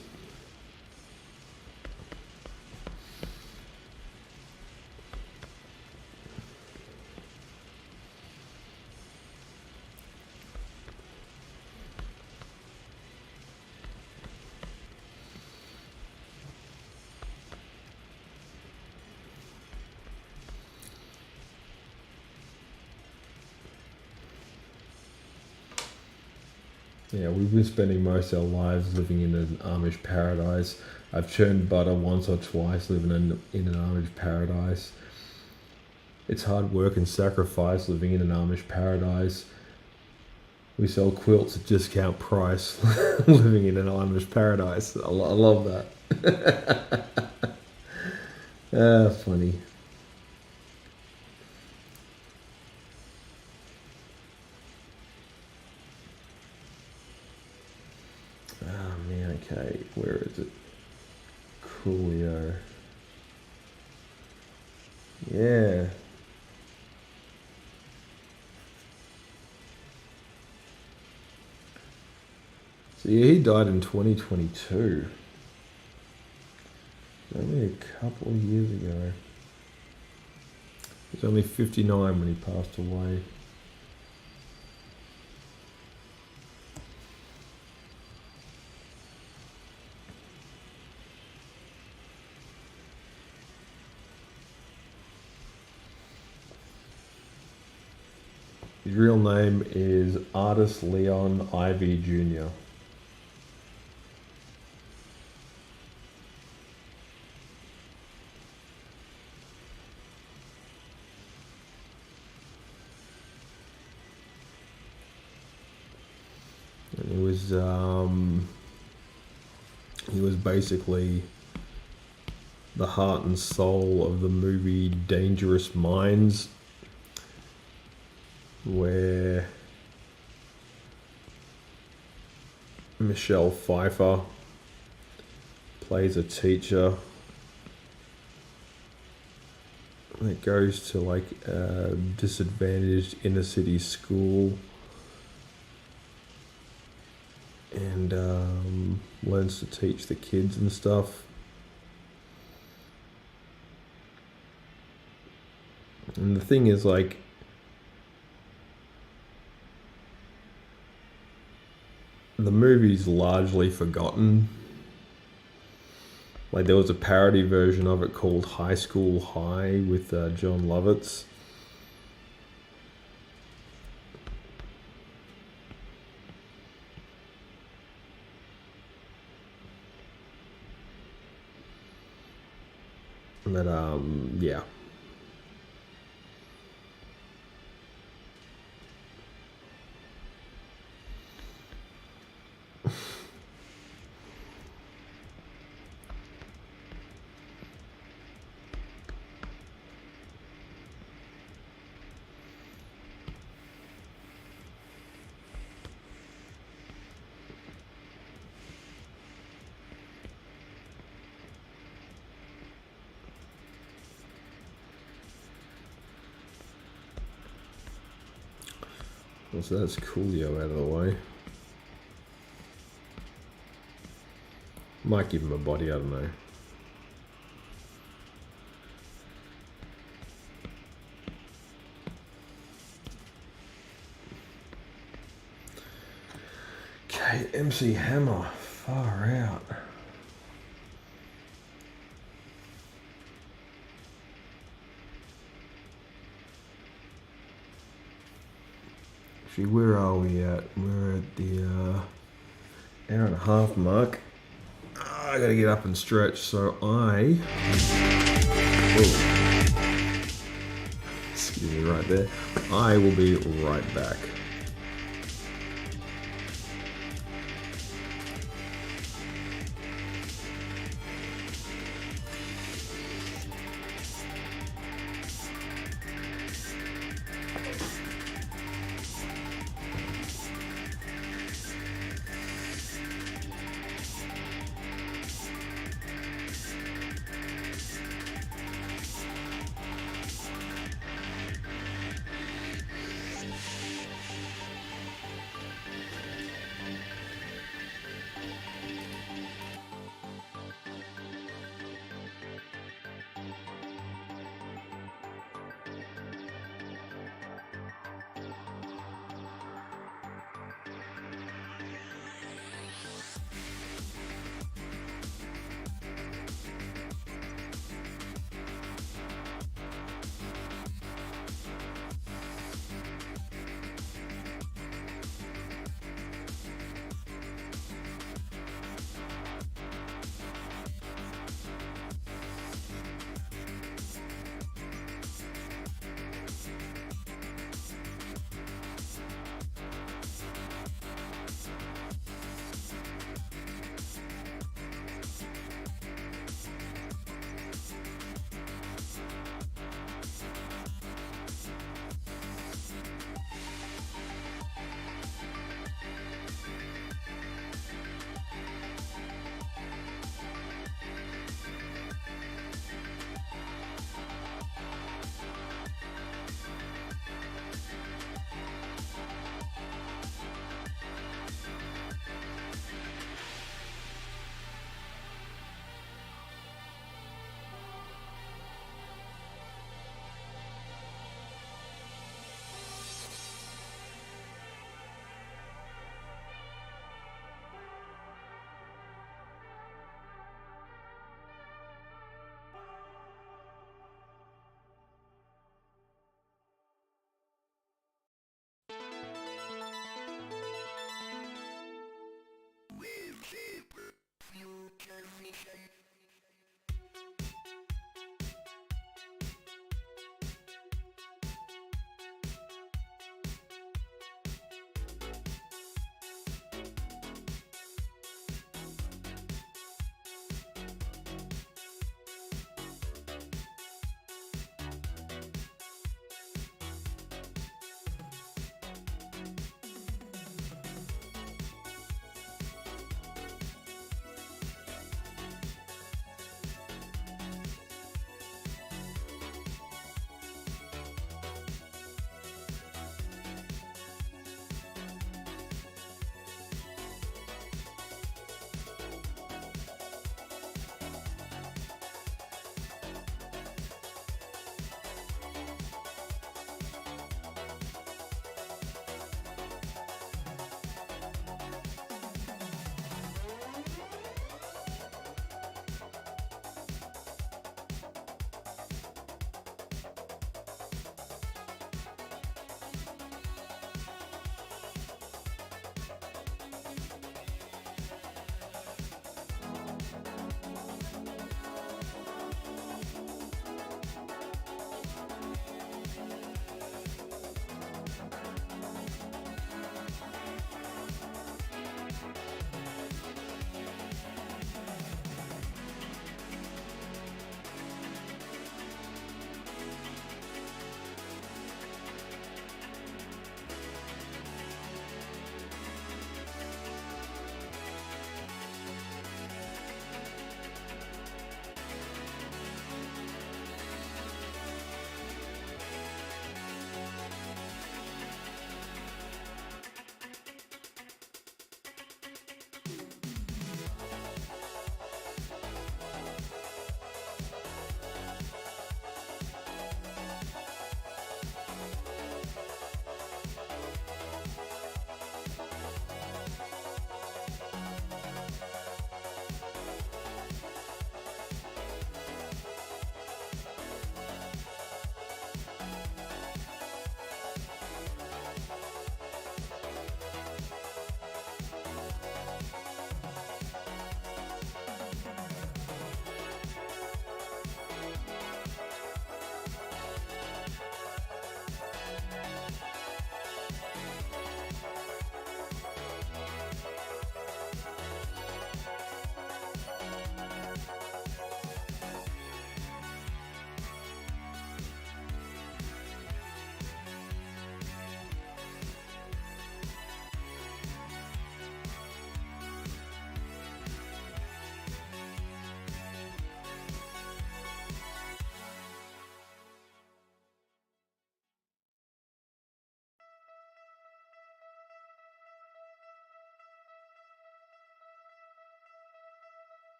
Yeah, we've been spending most of our lives living in an Amish paradise. I've churned butter once or twice living in an Amish paradise. It's hard work and sacrifice living in an Amish paradise. We sell quilts at discount price living in an Amish paradise. I love that. Funny. Oh man, okay, where is it? Coolio. Yeah. So yeah, he died in 2022. Only a couple of years ago. He was only 59 when he passed away. His real name is Artis Leon Ivy Jr. And he was basically the heart and soul of the movie Dangerous Minds, where Michelle Pfeiffer plays a teacher that goes to like a disadvantaged inner city school and learns to teach the kids and stuff. And the thing is, like, the movie's largely forgotten. Like, there was a parody version of it called High School High with John Lovitz. But, yeah. So that's Coolio out of the way. Might give him a body, I don't know. Okay, MC Hammer, far out. Actually, where are we at? We're at the hour and a half mark. I gotta get up and stretch, so excuse me right there. I will be right back.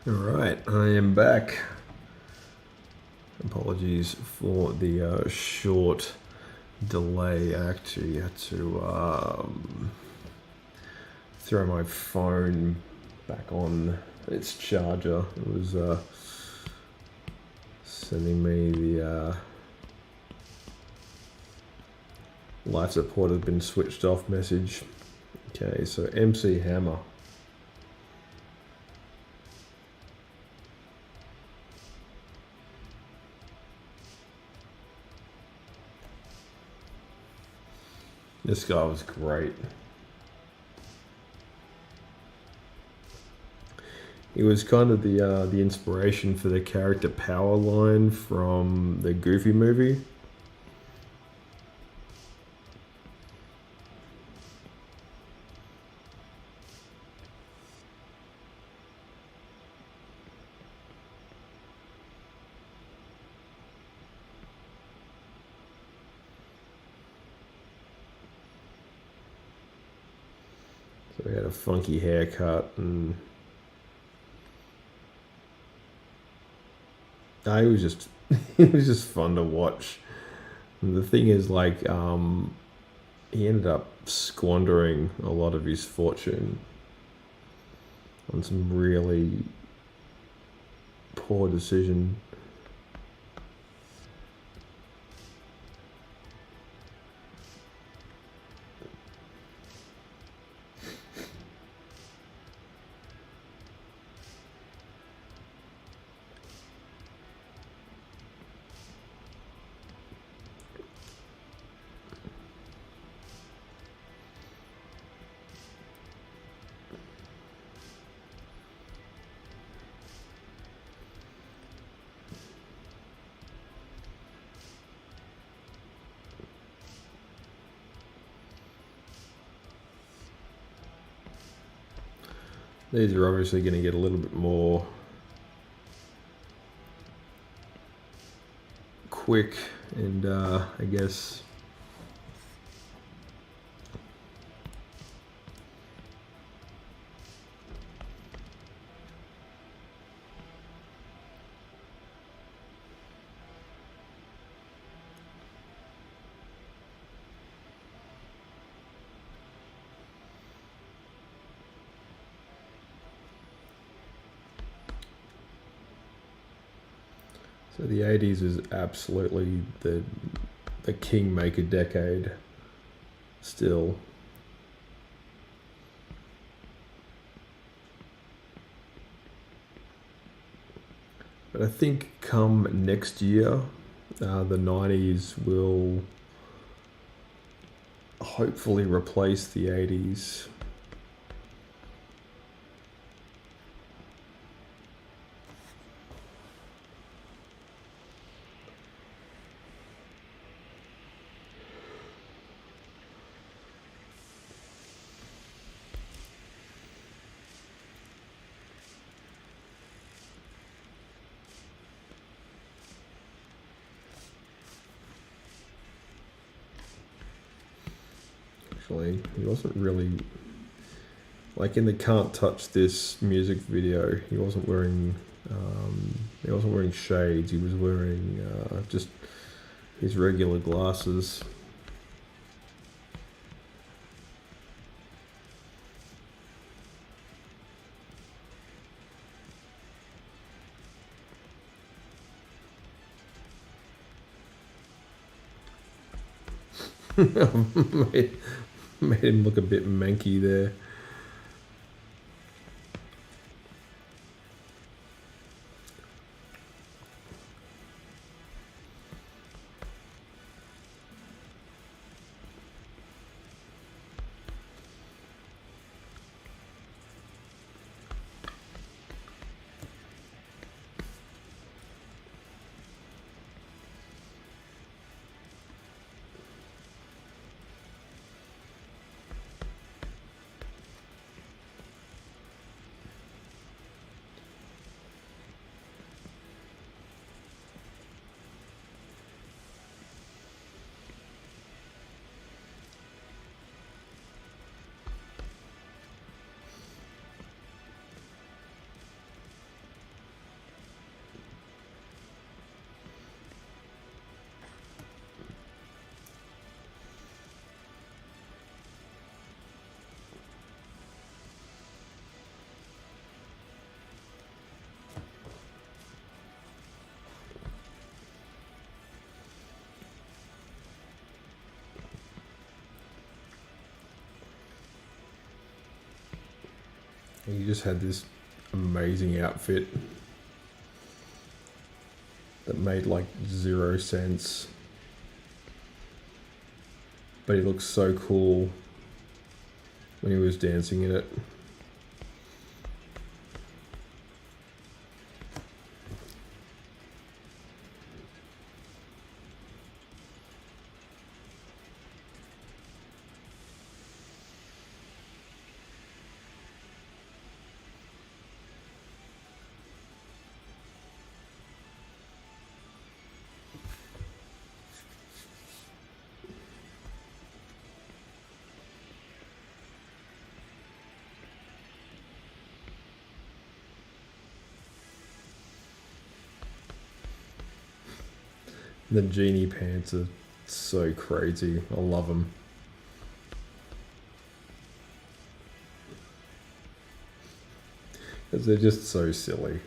All right, I am back. Apologies for the short delay. I actually had to throw my phone back on its charger. It was sending me the life support has been switched off message. Okay, so MC Hammer. This guy was great. He was kind of the inspiration for the character Powerline from the Goofy movie. So he had a funky haircut, and he was just he was just fun to watch. And the thing is, like, he ended up squandering a lot of his fortune on some really poor decision. These are obviously going to get a little bit more quick, and I guess so the 80s is absolutely the kingmaker decade still. But I think come next year, the 90s will hopefully replace the 80s. He wasn't really Like in the "Can't Touch This" music video, he wasn't wearing shades. He was wearing just his regular glasses. made, made him look a bit manky there. He just had this amazing outfit that made like 0 sense, but he looked so cool when he was dancing in it. The genie pants are so crazy. I love them. Because they're just so silly.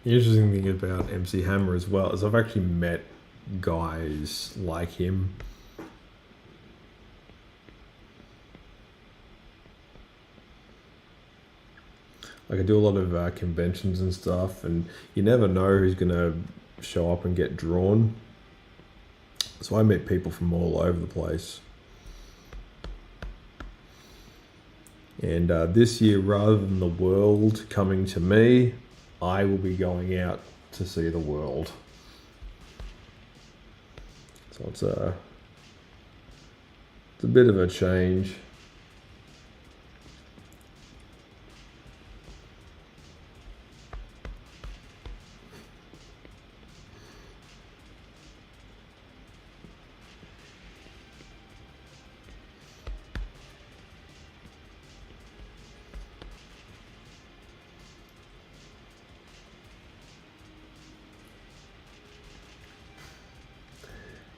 The interesting thing about MC Hammer as well is I've actually met guys like him. Like I do a lot of conventions and stuff, and you never know who's gonna show up and get drawn. So I meet people from all over the place. And this year, rather than the world coming to me, I will be going out to see the world. So it's a bit of a change.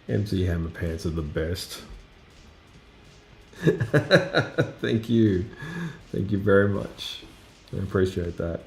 MC Hammer pants are the best. Thank you. Thank you very much. I appreciate that.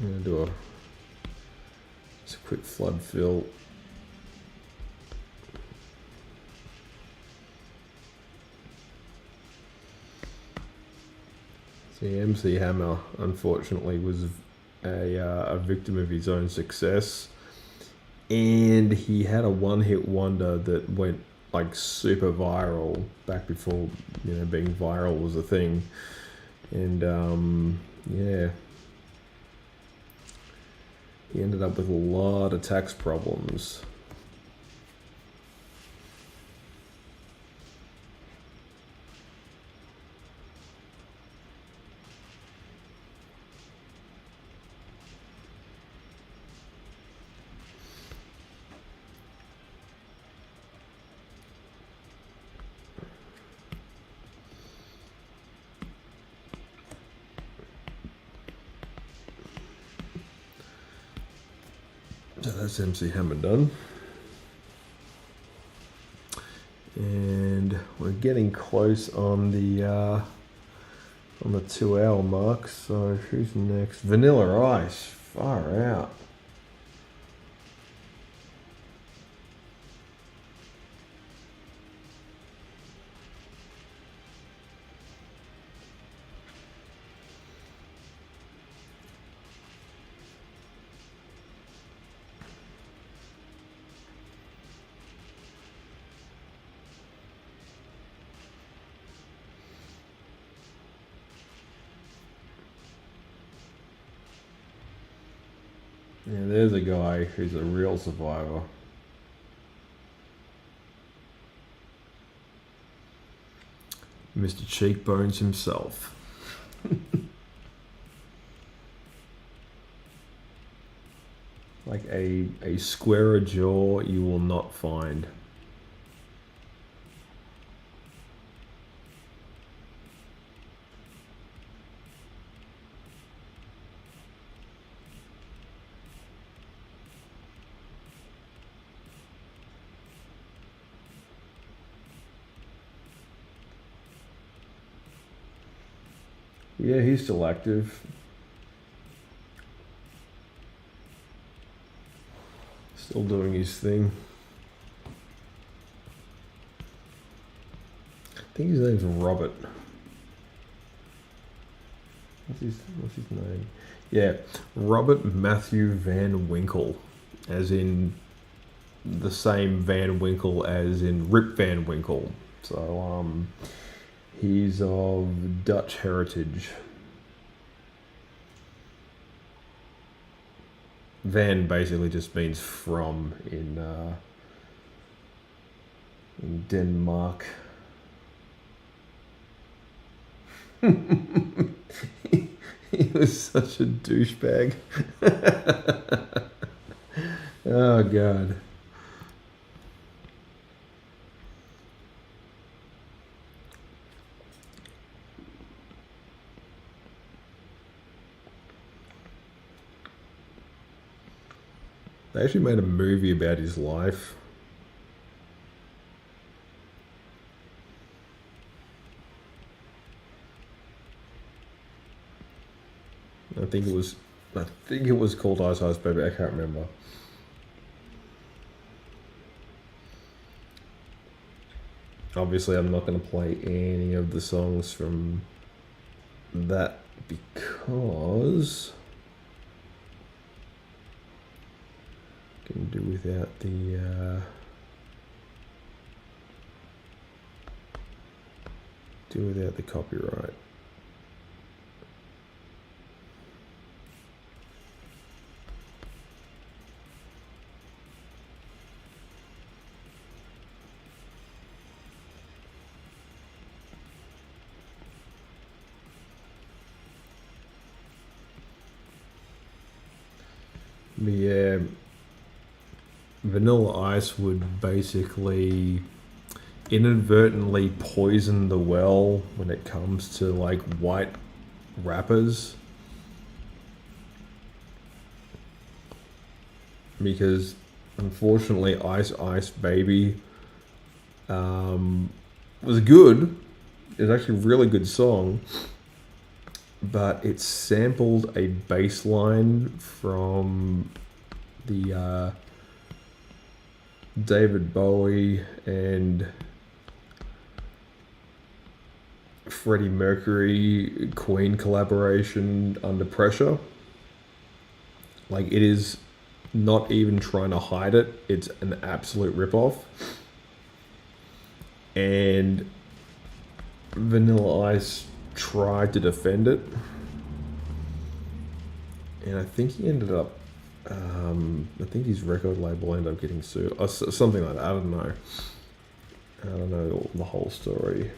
I'm gonna do just a quick flood fill. See, MC Hammer unfortunately was a victim of his own success, and he had a one-hit wonder that went like super viral back before being viral was a thing, and yeah. He ended up with a lot of tax problems. So that's MC Hammer done. And we're getting close on the 2-hour mark. So who's next? Vanilla Ice. Far out. Yeah, there's a guy who's a real survivor. Mr. Cheekbones himself. Like a squarer jaw you will not find. Yeah, he's still active. Still doing his thing. I think his name's Robert. What's his name? Yeah, Robert Matthew Van Winkle, as in the same Van Winkle as in Rip Van Winkle. So he's of Dutch heritage. Van basically just means from in Denmark. He was such a douchebag. Oh God. They actually made a movie about his life. I think it was called Ice Ice Baby. I can't remember. Obviously, I'm not going to play any of the songs from that because I can do without the copyright. But yeah, Vanilla Ice would basically inadvertently poison the well when it comes to like white rappers, because unfortunately Ice Ice Baby was good. It was actually a really good song, but it sampled a bass line from the David Bowie and Freddie Mercury Queen collaboration, Under Pressure. Like, it is not even trying to hide it. It's an absolute ripoff. And Vanilla Ice tried to defend it. And I think he ended up, I think his record label ended up getting sued. Or something like that. I don't know. I don't know the whole story.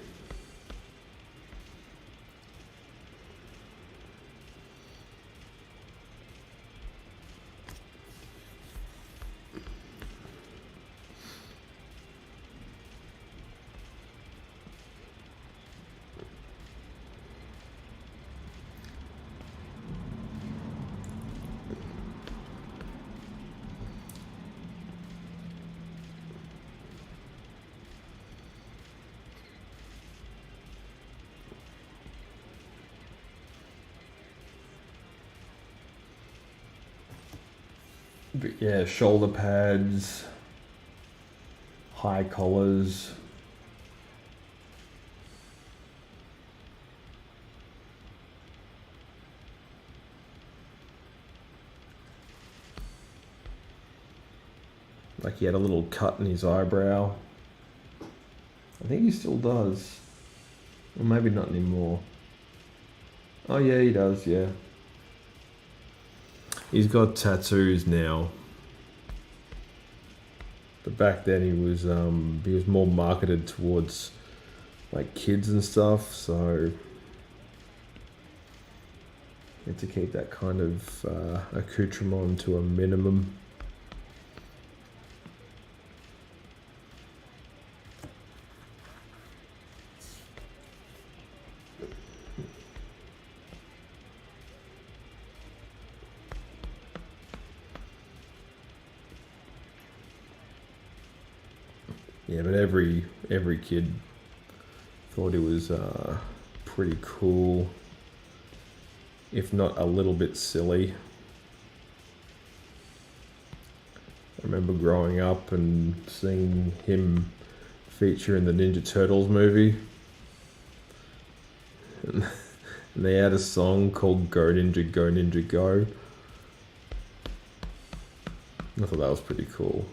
But yeah, shoulder pads, high collars. Like, he had a little cut in his eyebrow. I think he still does. Or maybe not anymore. Oh yeah, he does, yeah. He's got tattoos now. But back then he was more marketed towards like kids and stuff, so you had to keep that kind of accoutrement to a minimum. Yeah, but every kid thought it was pretty cool, if not a little bit silly. I remember growing up and seeing him feature in the Ninja Turtles movie. And they had a song called Go Ninja Go Ninja Go. I thought that was pretty cool.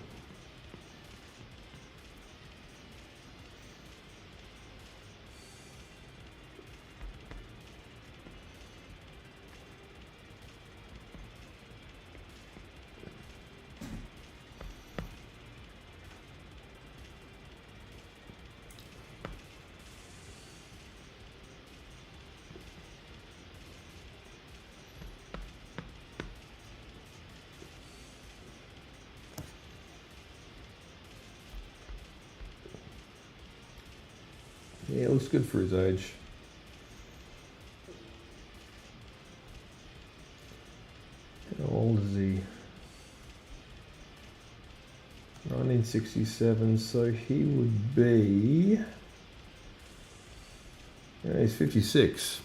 Yeah, it looks good for his age. How old is he? 1967, so he would be... Yeah, he's 56.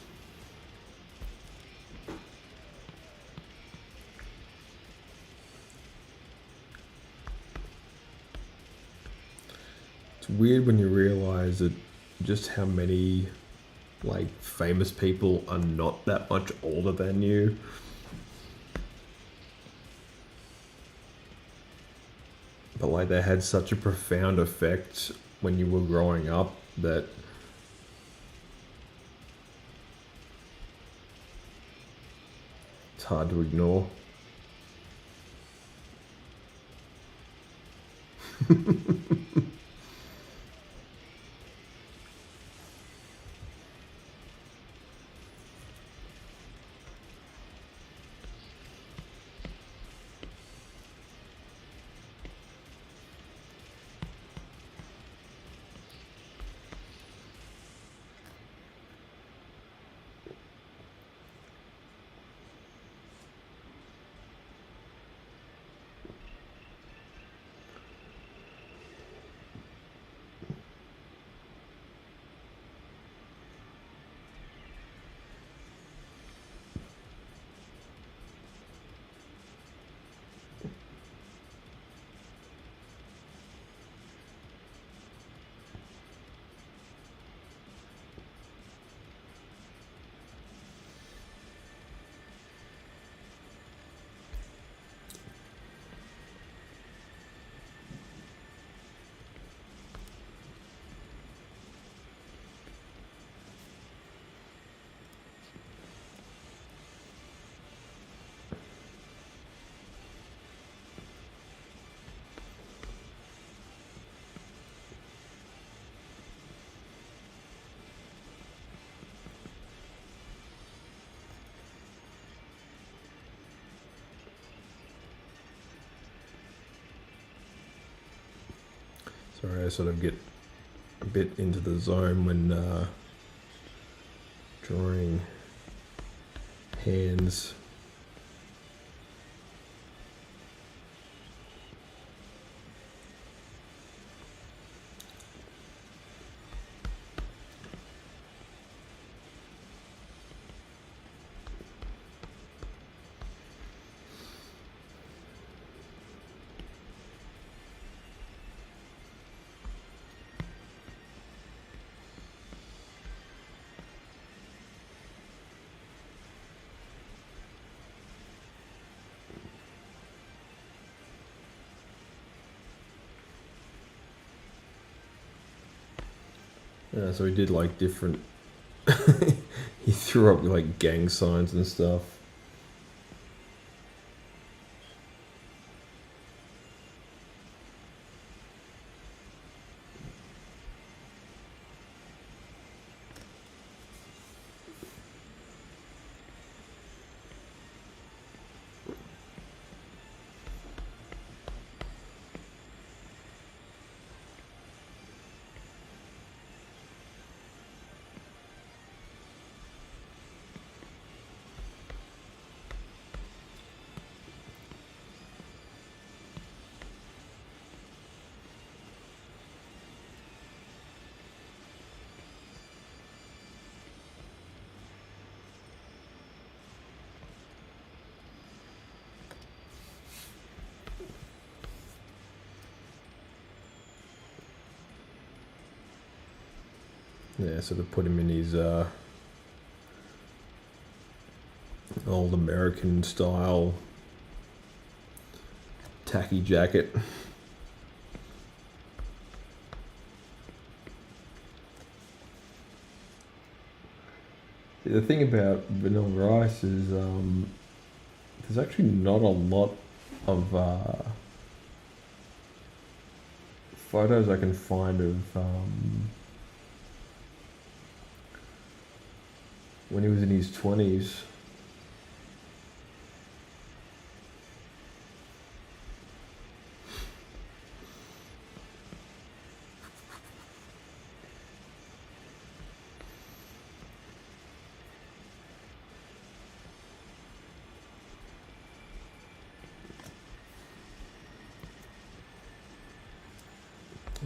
It's weird when you realize that just how many like famous people are not that much older than you. But like they had such a profound effect when you were growing up that it's hard to ignore. Sorry, I sort of get a bit into the zone when drawing hands. So he did like different. He threw up like gang signs and stuff. Yeah, sort of put him in his old American style tacky jacket. The thing about Vanilla Ice is there's actually not a lot of photos I can find of when he was in his 20s.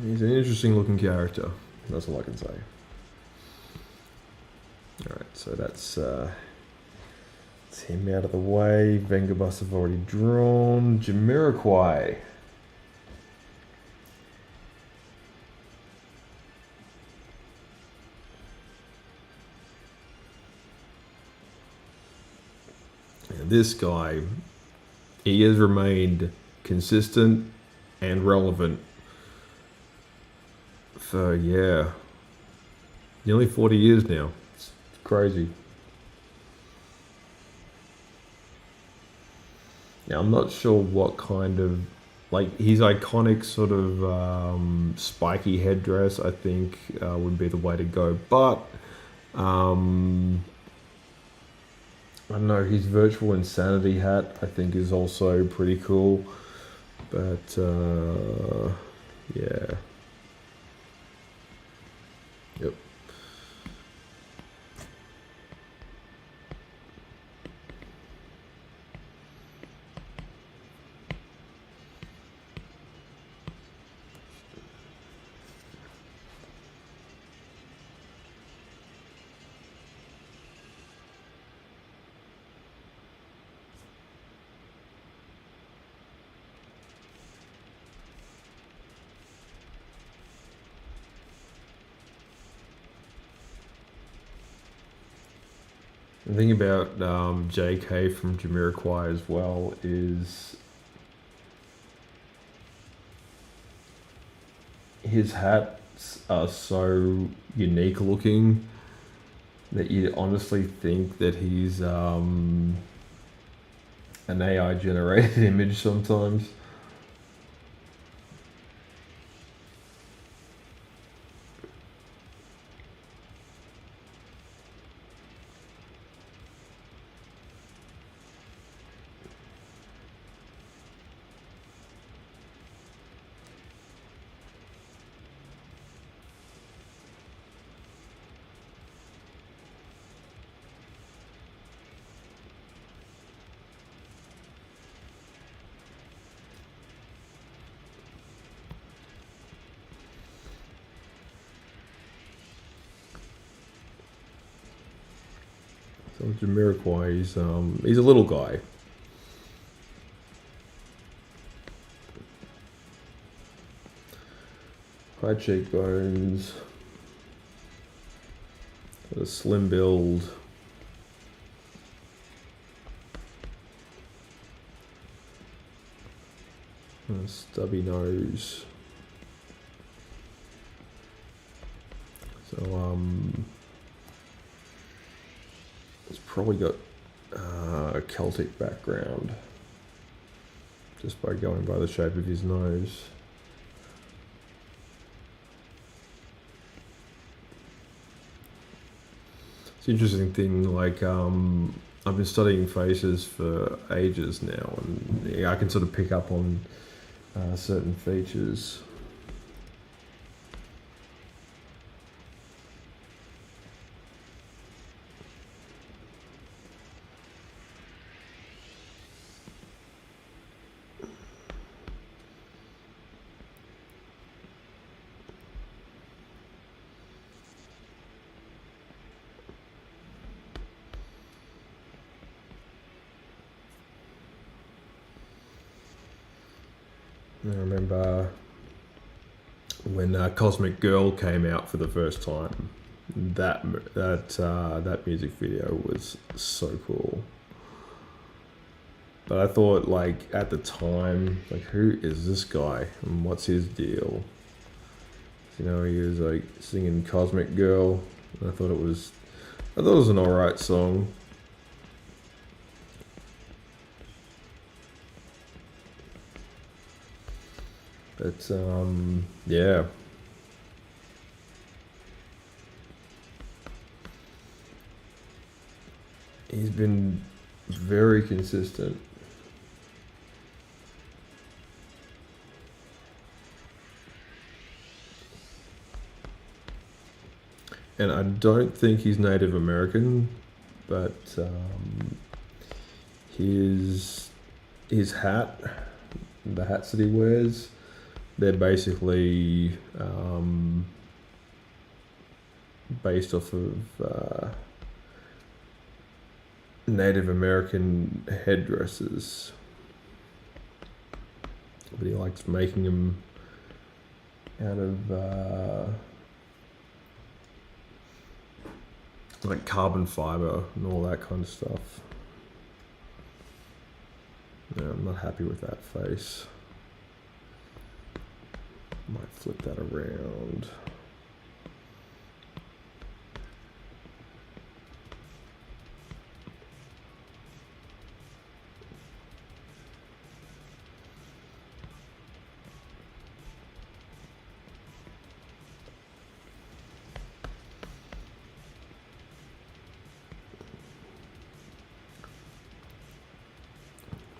He's an interesting looking character, that's all I can say. Alright, so that's him out of the way. Vengabus have already drawn. Jamiroquai. this guy, he has remained consistent and relevant for, yeah, nearly 40 years now. It's crazy. Now, I'm not sure what kind of, like, his iconic sort of spiky headdress, I think, would be the way to go. But, I don't know, his virtual insanity hat, I think, is also pretty cool. But, yeah. Yep. The thing about JK from Jamiroquai as well is his hats are so unique looking that you honestly think that he's an AI generated image sometimes. So Jamiroquai, he's a little guy. High cheekbones, got a slim build. And a stubby nose. So it's probably got a Celtic background, just by going by the shape of his nose. It's an interesting thing, like I've been studying faces for ages now, and yeah, I can sort of pick up on certain features. I remember when Cosmic Girl came out for the first time. That music video was so cool. But I thought, like, at the time, like, who is this guy and what's his deal? You know, he was like singing Cosmic Girl. And I thought it was an alright song. But yeah. He's been very consistent. And I don't think he's Native American, but his hat, the hats that he wears, they're basically based off of Native American headdresses. But he likes making them out of like carbon fiber and all that kind of stuff. No, I'm not happy with that face. Might flip that around.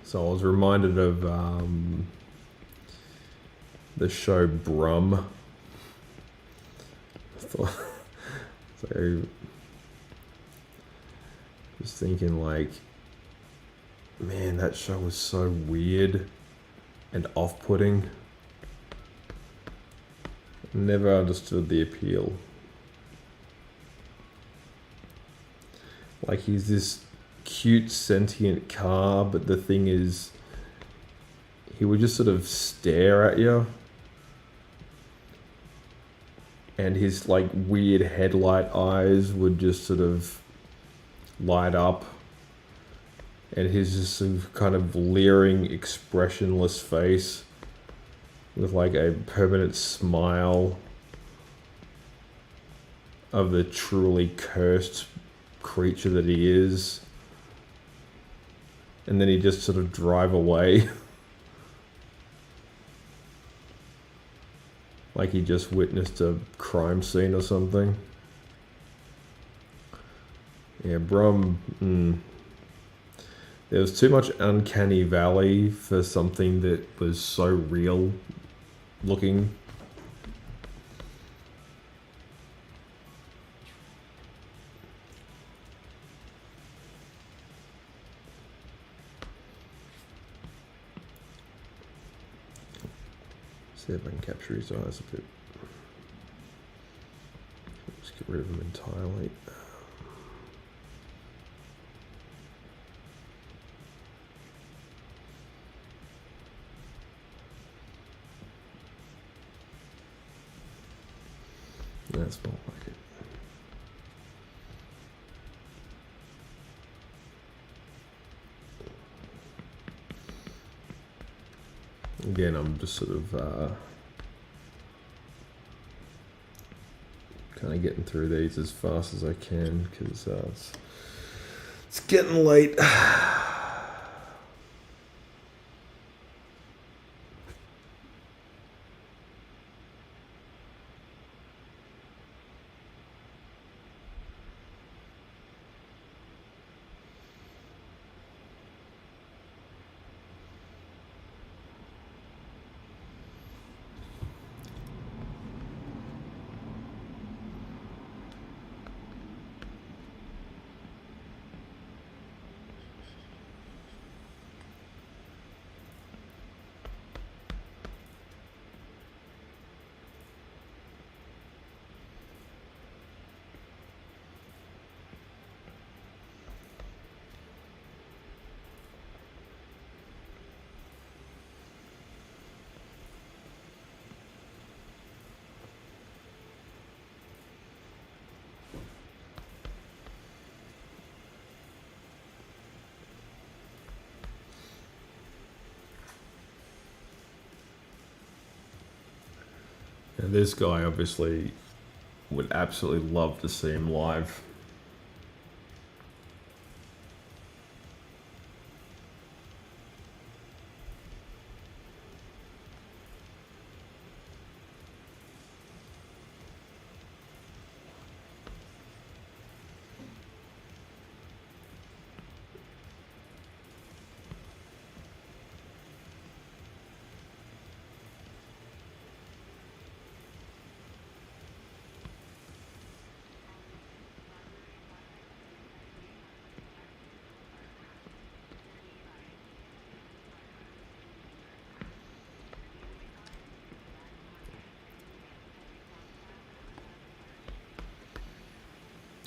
So I was reminded of the show Brum. I thought, so just thinking like, man, that show was so weird and off-putting. Never understood the appeal. Like, he's this cute sentient car, but the thing is, he would just sort of stare at you, and his like weird headlight eyes would just sort of light up, and his just sort of kind of leering, expressionless face with like a permanent smile of the truly cursed creature that he is. And then he just sort of drive away. Like he just witnessed a crime scene or something. Yeah, Brum. There was too much uncanny valley for something that was so real looking. See if I can capture his eyes a bit. Just get rid of them entirely. That's more like it. Again, I'm just sort of kind of getting through these as fast as I can because it's getting late. And this guy obviously would absolutely love to see him live.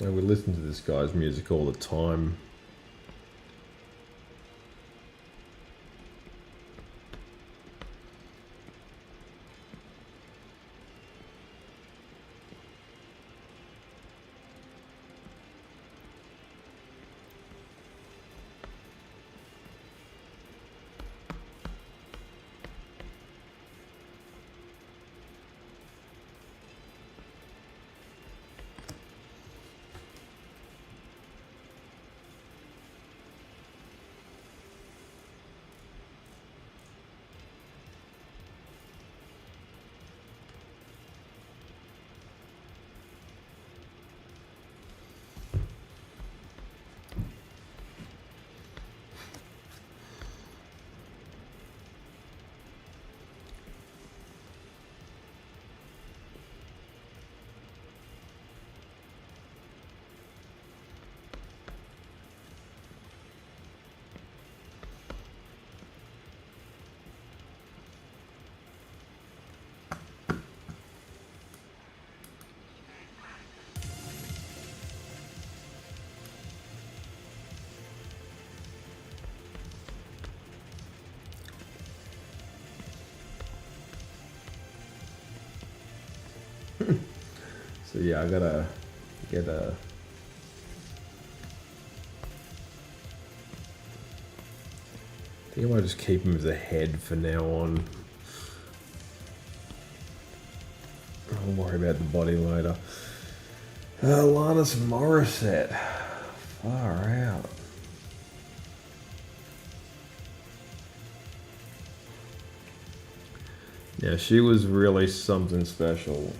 And we listen to this guy's music all the time. So yeah, I gotta get a. I think I might just keep him as a head for now on. I'll worry about the body later. Alanis Morissette. Far out. Yeah, she was really something special.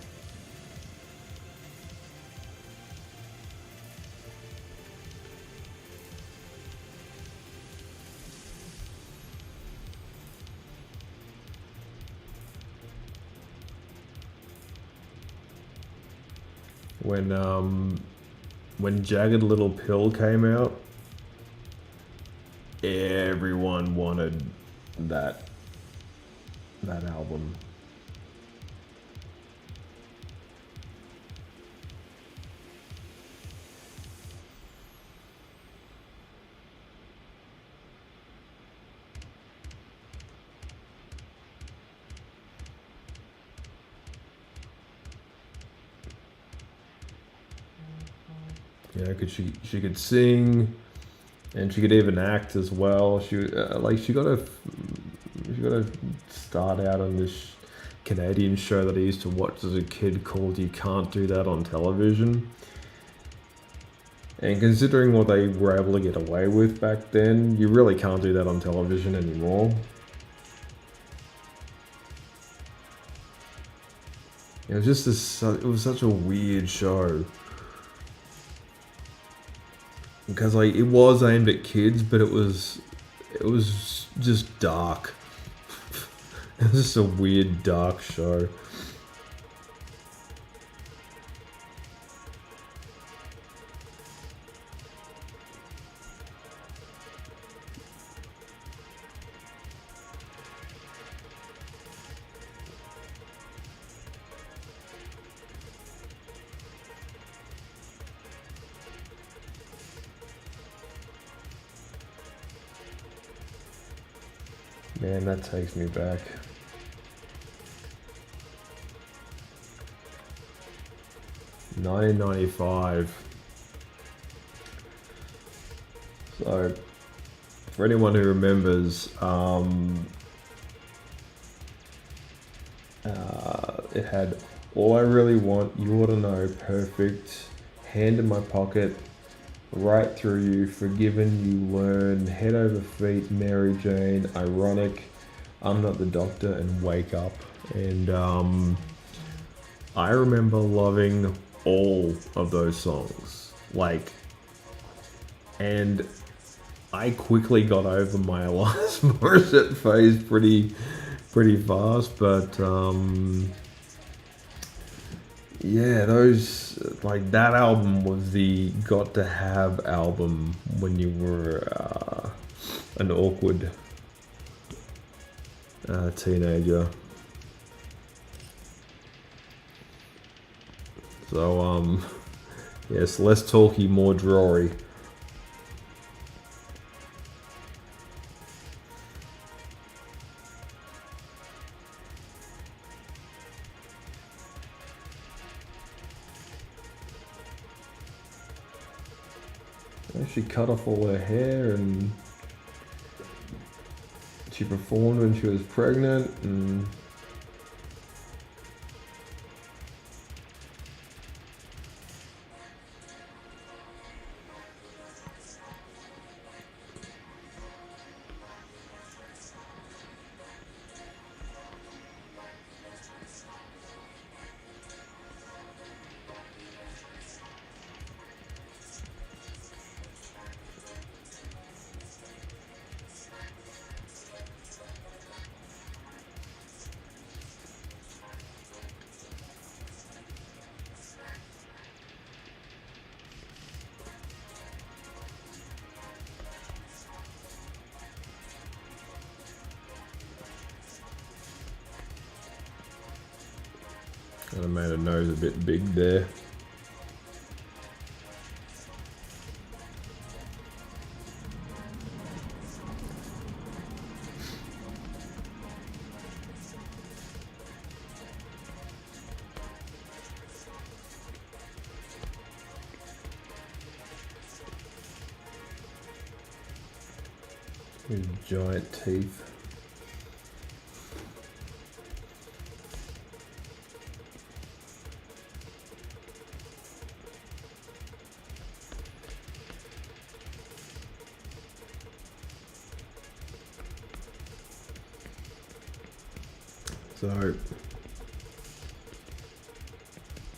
When Jagged Little Pill came out, everyone wanted that album. Yeah, cause she could sing, and she could even act as well. She she got to start out on this Canadian show that I used to watch as a kid called "You Can't Do That on Television." And considering what they were able to get away with back then, you really can't do that on television anymore. It was just it was such a weird show. Because like it was aimed at kids, but it was just dark. It was just a weird dark show. Man, that takes me back. $1995. So, for anyone who remembers, it had All I Really Want, You Ought to Know, Perfect, Hand in My Pocket, Right Through You, Forgiven, You Learn, Head Over Feet, Mary Jane, Ironic, I'm Not the Doctor, and Wake Up. And I remember loving all of those songs. And I quickly got over my Alanis Morissette phase pretty fast, but yeah, that album was the got to have album when you were an awkward teenager. So yes, less talky, more drawery. She cut off all her hair and she performed when she was pregnant and kind of made her nose a bit big there. His giant teeth. So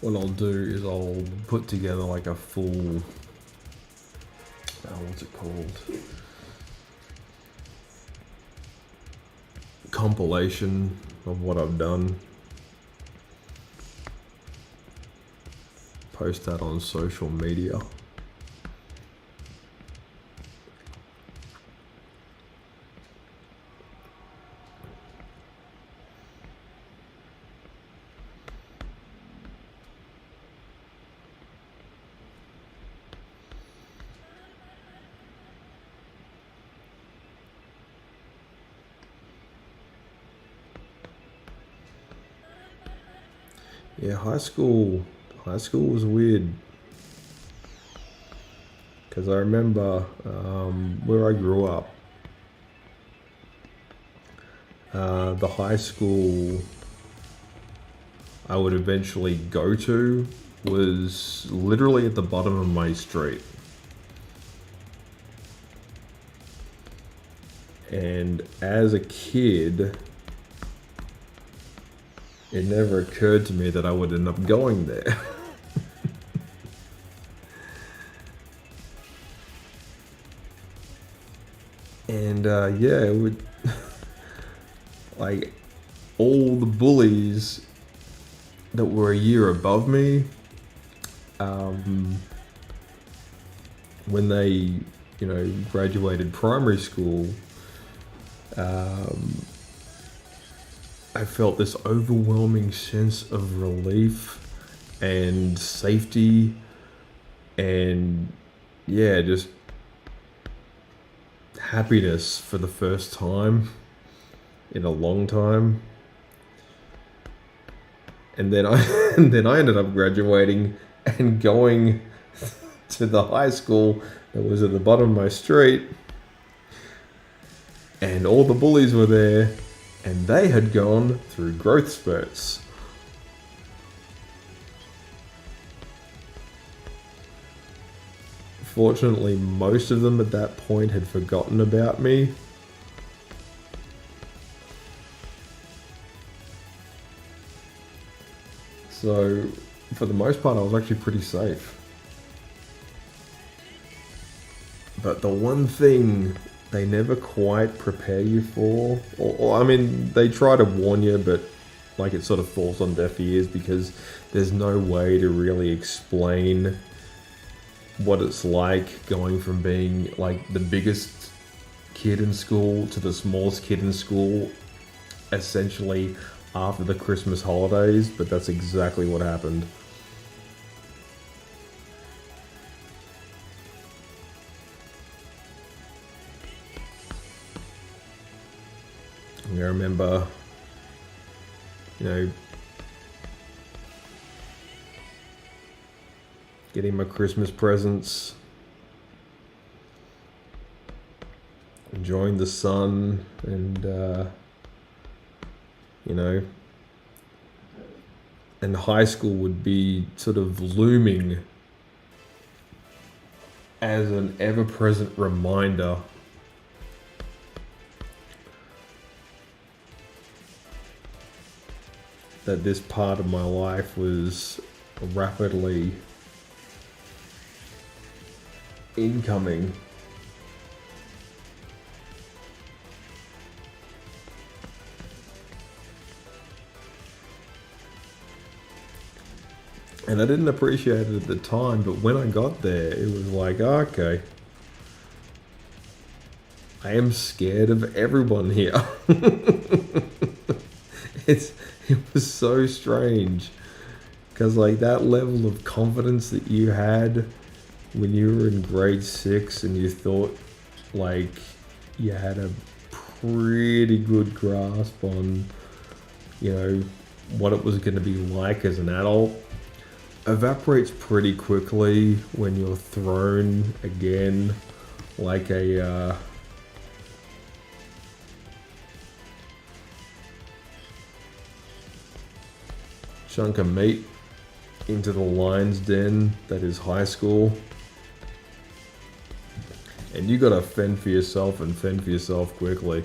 what I'll do is I'll put together like a full, what's it called? Compilation of what I've done. Post that on social media. Yeah, high school was weird because I remember where I grew up, the high school I would eventually go to was literally at the bottom of my street. And as a kid, it never occurred to me that I would end up going there. And yeah, it would like all the bullies that were a year above me, when they, graduated primary school, I felt this overwhelming sense of relief and safety and yeah, just happiness for the first time in a long time. And then I and then I ended up graduating and going to the high school that was at the bottom of my street, and all the bullies were there, and they had gone through growth spurts. Fortunately, most of them at that point had forgotten about me. So, for the most part, I was actually pretty safe. But the one thing they never quite prepare you for, or I mean, they try to warn you, but like it sort of falls on deaf ears because there's no way to really explain what it's like going from being like the biggest kid in school to the smallest kid in school essentially after the Christmas holidays, but that's exactly what happened. I remember, getting my Christmas presents, enjoying the sun, and, and high school would be sort of looming as an ever-present reminder that this part of my life was rapidly incoming. And I didn't appreciate it at the time, but when I got there, it was like, okay, I am scared of everyone here. It was so strange because like that level of confidence that you had when you were in grade 6 and you thought like you had a pretty good grasp on what it was going to be like as an adult evaporates pretty quickly when you're thrown again like a chunk of meat into the lion's den that is high school. And you gotta fend for yourself and fend for yourself quickly.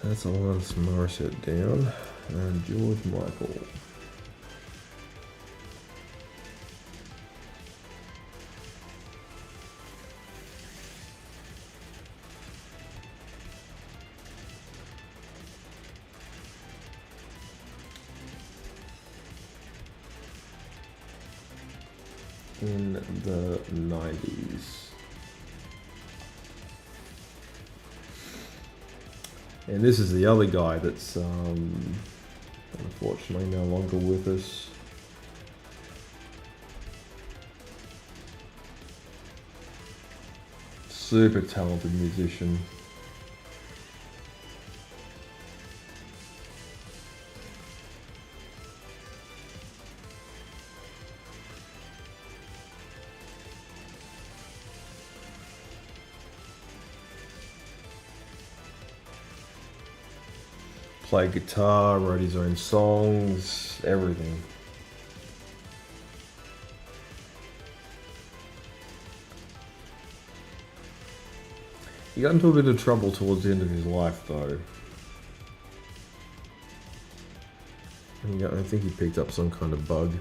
That's Alanis Morissette down. And George Michael. In the 90s. And this is the other guy that's unfortunately no longer with us. Super talented musician. Played guitar, wrote his own songs, everything. He got into a bit of trouble towards the end of his life, though. I think he picked up some kind of bug.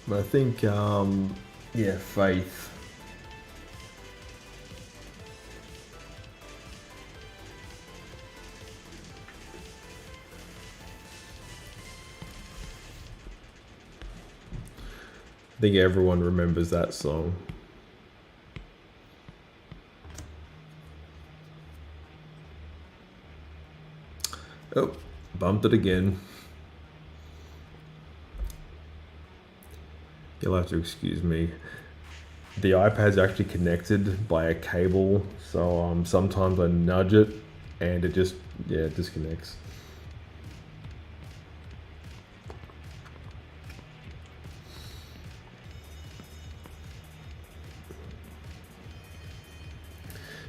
But I think, yeah, Faith. I think everyone remembers that song. Oh, bumped it again. You'll have to excuse me. The iPad's actually connected by a cable, so sometimes I nudge it and it just, yeah, disconnects.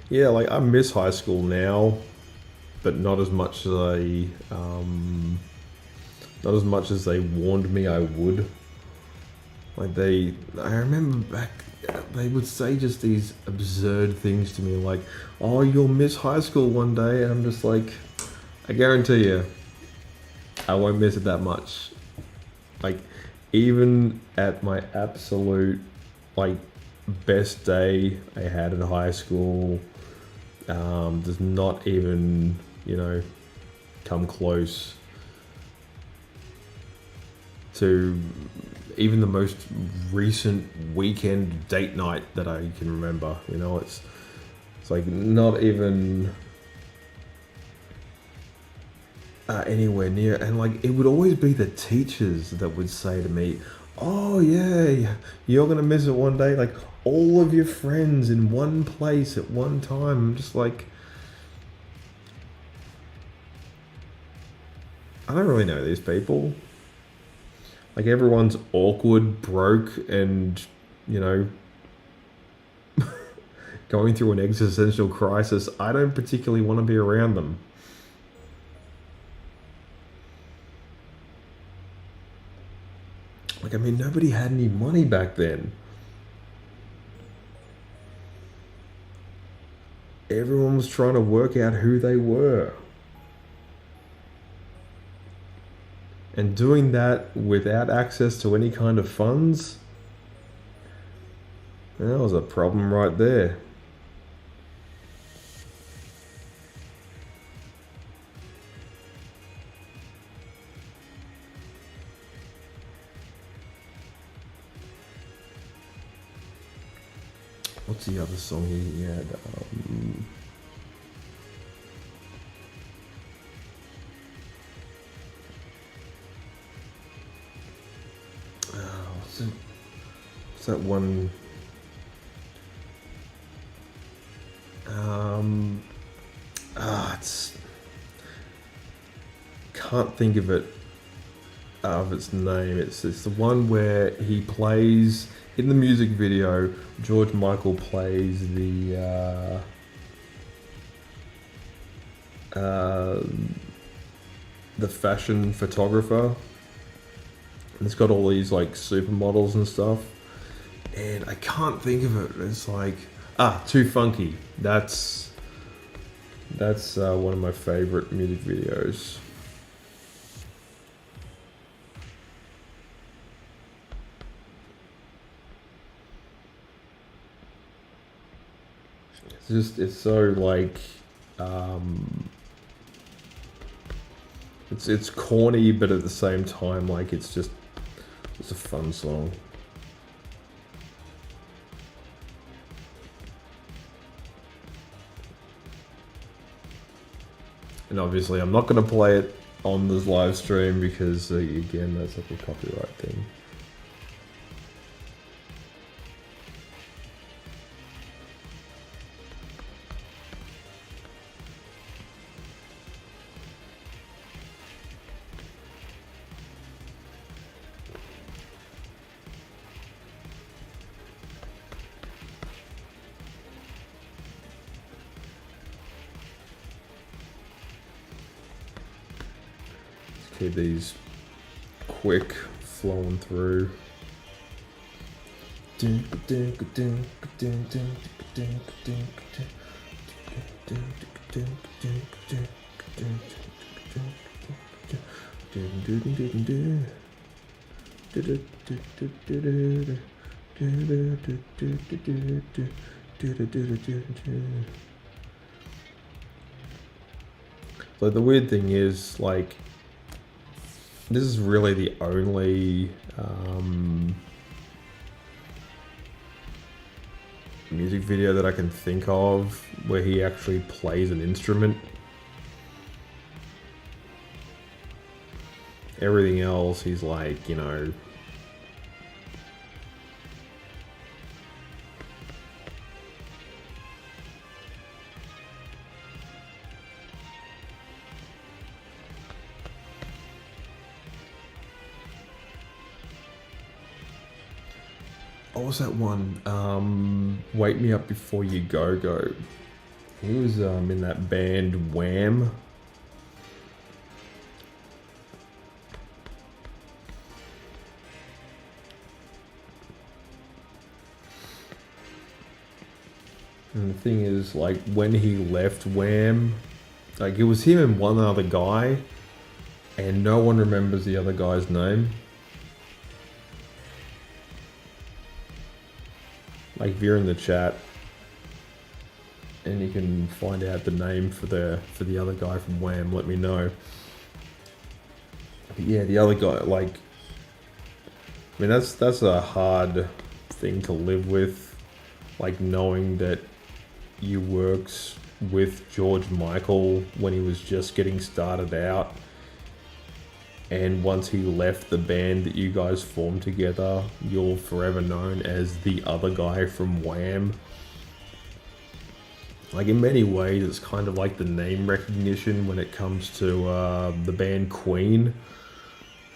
Yeah, like I miss high school now, but not as much as they warned me I would. Like I remember back, they would say just these absurd things to me like, oh, you'll miss high school one day. And I'm just like, I guarantee you, I won't miss it that much. Like, even at my absolute, like, best day I had in high school, does not even, come close to even the most recent weekend date night that I can remember. It's like not even anywhere near. And like it would always be the teachers that would say to me, oh yeah, you're gonna miss it one day, like all of your friends in one place at one time. I'm just like, I don't really know these people. Like everyone's awkward, broke, and, going through an existential crisis. I don't particularly want to be around them. Like, I mean, nobody had any money back then. Everyone was trying to work out who they were. And doing that without access to any kind of funds, that was a problem right there. What's the other song he had? What's that one? It's can't think of it of its name. It's the one where he plays in the music video. George Michael plays the fashion photographer. And it's got all these like supermodels and stuff. And I can't think of it. It's like Too Funky. That's one of my favorite music videos. It's so like it's corny, but at the same time, like it's a fun song. And obviously I'm not going to play it on this live stream because again, that's like a copyright thing. Keep these quick, flowing through. So the weird thing is, like, this is really the only music video that I can think of where he actually plays an instrument. Everything else, he's like, you know, what was that one? Wake Me Up Before You Go Go. He was in that band Wham. And the thing is, like, when he left Wham, like, it was him and one other guy, and no one remembers the other guy's name. Like, if you're in the chat and you can find out the name for the other guy from Wham, let me know. But yeah, the other guy, like, I mean, that's a hard thing to live with, like, knowing that you worked with George Michael when he was just getting started out, and once he left the band that you guys formed together, you're forever known as the other guy from Wham. Like, in many ways, it's kind of like the name recognition when it comes to the band Queen.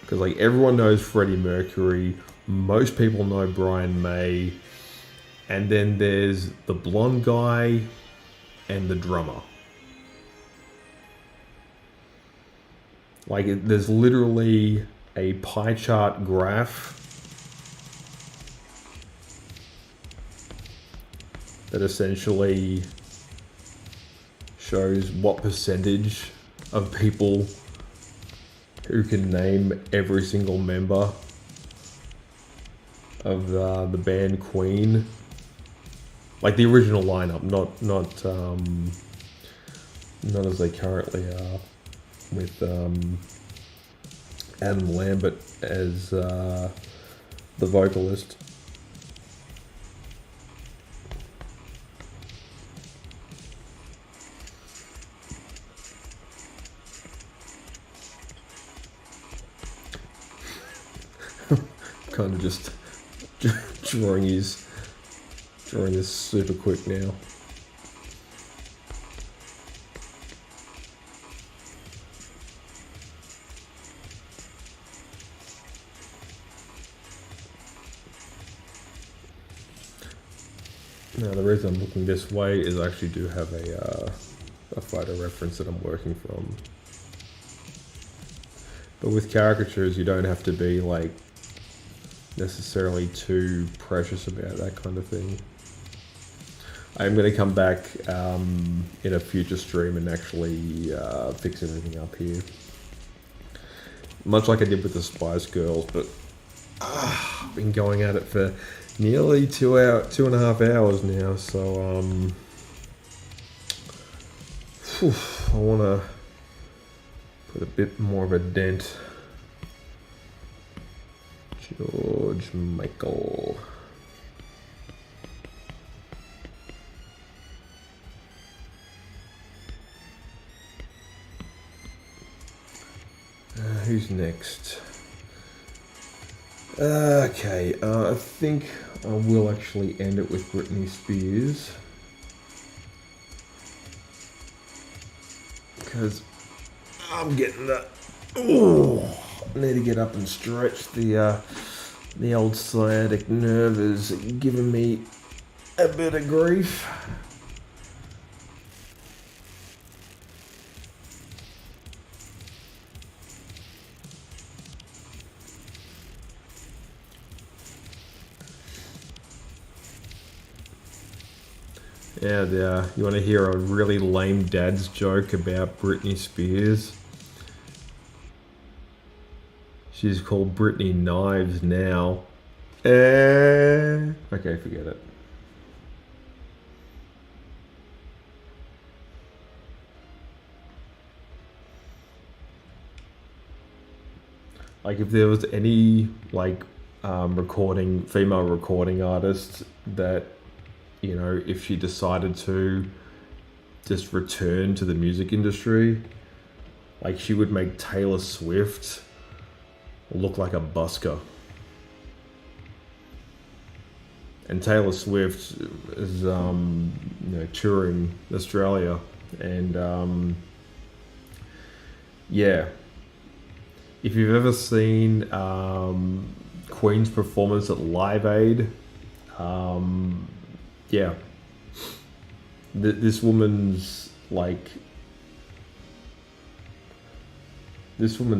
Because, like, everyone knows Freddie Mercury, most people know Brian May, and then there's the blonde guy and the drummer. Like, there's literally a pie chart graph that essentially shows what percentage of people who can name every single member of the band Queen. Like, the original lineup, not as they currently are, with Adam Lambert as the vocalist. Kind of just drawing this super quick now. Now the reason I'm looking this way is I actually do have a photo reference that I'm working from. But with caricatures, you don't have to be like necessarily too precious about that kind of thing. I'm going to come back in a future stream and actually fix everything up here. Much like I did with the Spice Girls, but I've been going at it for nearly 2.5 hours now, so I want to put a bit more of a dent. George Michael. Who's next? Okay, I think I will actually end it with Britney Spears. Because I'm getting that. Ooh, I need to get up and stretch. The old sciatic nerve is giving me a bit of grief. And you want to hear a really lame dad's joke about Britney Spears? She's called Britney Knives now. Okay, forget it. Like if there was any like female recording artist that, you know, if she decided to just return to the music industry, like she would make Taylor Swift look like a busker. And Taylor Swift is, touring Australia, and yeah, if you've ever seen Queen's performance at Live Aid, yeah, this woman's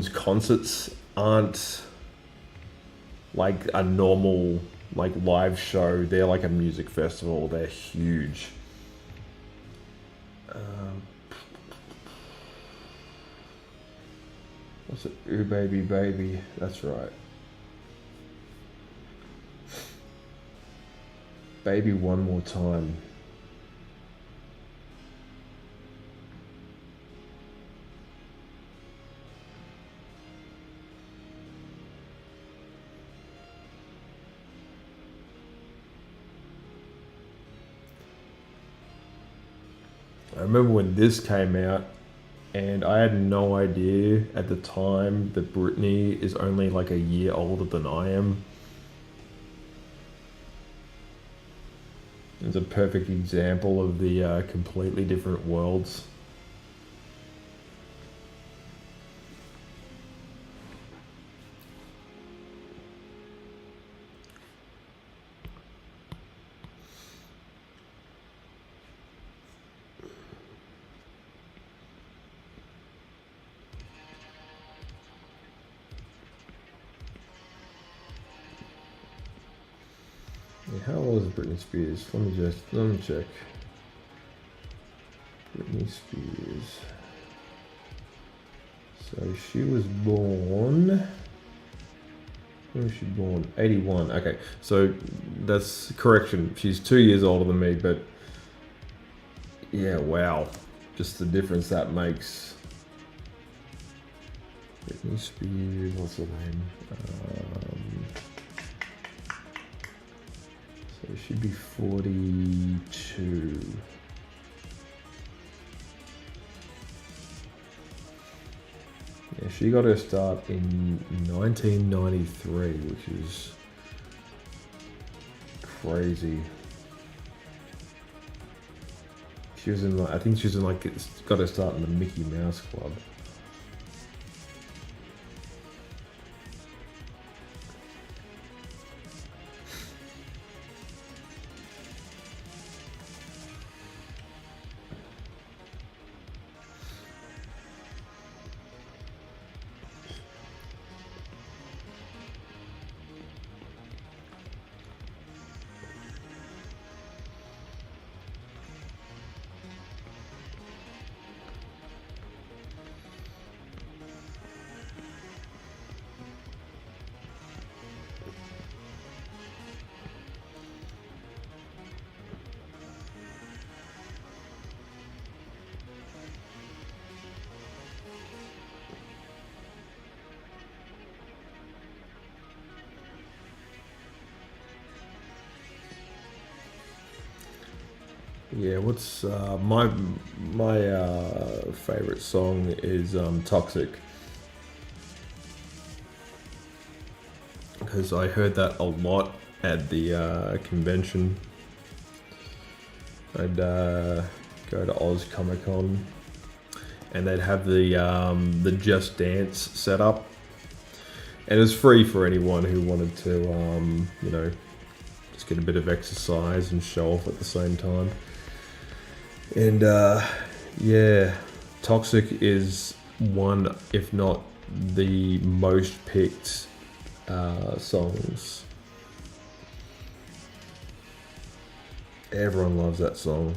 concerts aren't like a normal like live show. They're like a music festival. They're huge. What's it? Ooh baby baby. That's right. Baby one more time. I remember when this came out, and I had no idea at the time that Britney is only like a year older than I am. It's a perfect example of the completely different worlds. How old is Britney Spears? Let me check. Britney Spears. So she was born. When was she born? 81. Okay, so that's correction. She's 2 years older than me, but yeah, wow, just the difference that makes. Britney Spears. What's her name? So she'd be 42. Yeah, she got her start in 1993, which is crazy. She was in like, I think she was in like, got her start in the Mickey Mouse Club. Yeah, what's my favorite song is "Toxic" because I heard that a lot at the convention. I'd go to Oz Comic Con, and they'd have the Just Dance set up, and it was free for anyone who wanted to, just get a bit of exercise and show off at the same time. And yeah, Toxic is one, if not the most picked songs. Everyone loves that song.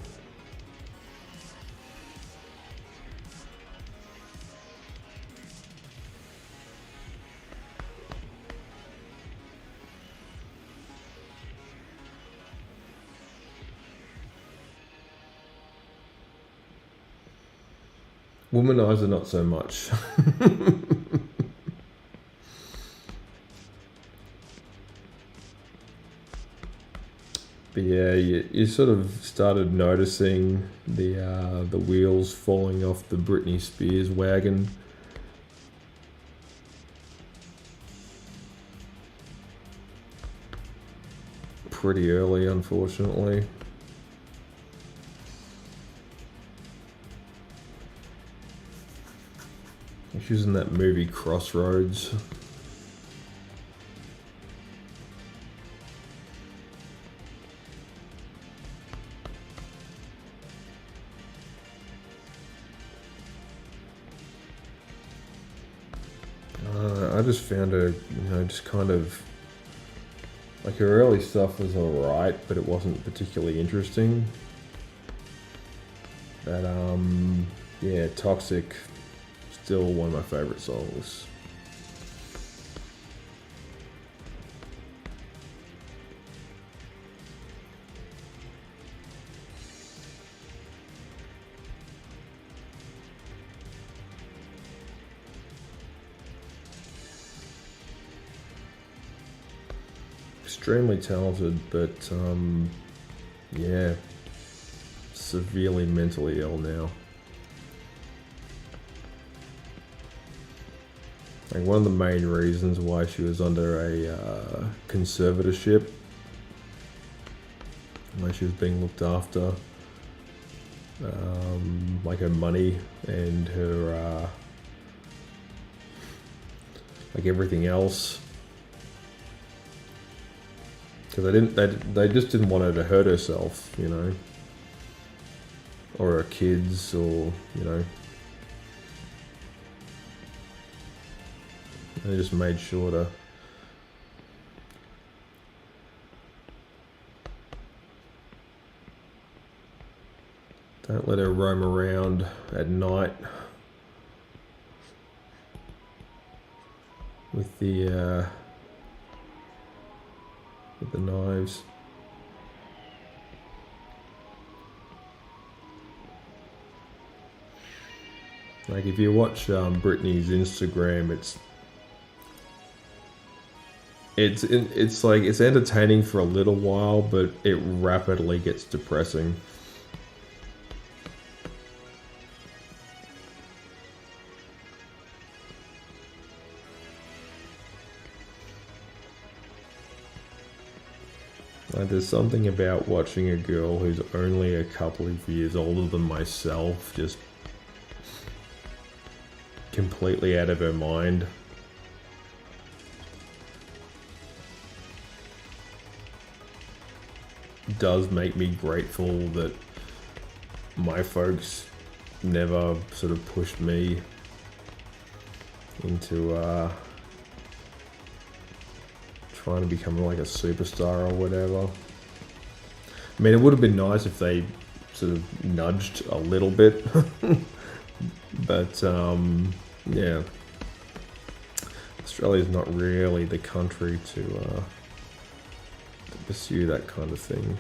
Womanizer, not so much. But yeah, you sort of started noticing the wheels falling off the Britney Spears wagon. Pretty early, unfortunately. She was in that movie Crossroads. I just found her, just kind of like her early stuff was alright, but it wasn't particularly interesting. But yeah, Toxic, still one of my favorite songs. Extremely talented, but yeah, severely mentally ill now. Like one of the main reasons why she was under a conservatorship, why she was being looked after, like her money and her like everything else. Because they just didn't want her to hurt herself, or her kids, or they just made sure to don't let her roam around at night with the knives. Like if you watch Britney's Instagram, it's like it's entertaining for a little while, but it rapidly gets depressing. Like there's something about watching a girl who's only a couple of years older than myself just completely out of her mind. Does make me grateful that my folks never sort of pushed me into trying to become like a superstar or whatever. I mean, it would have been nice if they sort of nudged a little bit, but yeah, Australia's not really the country to pursue that kind of thing.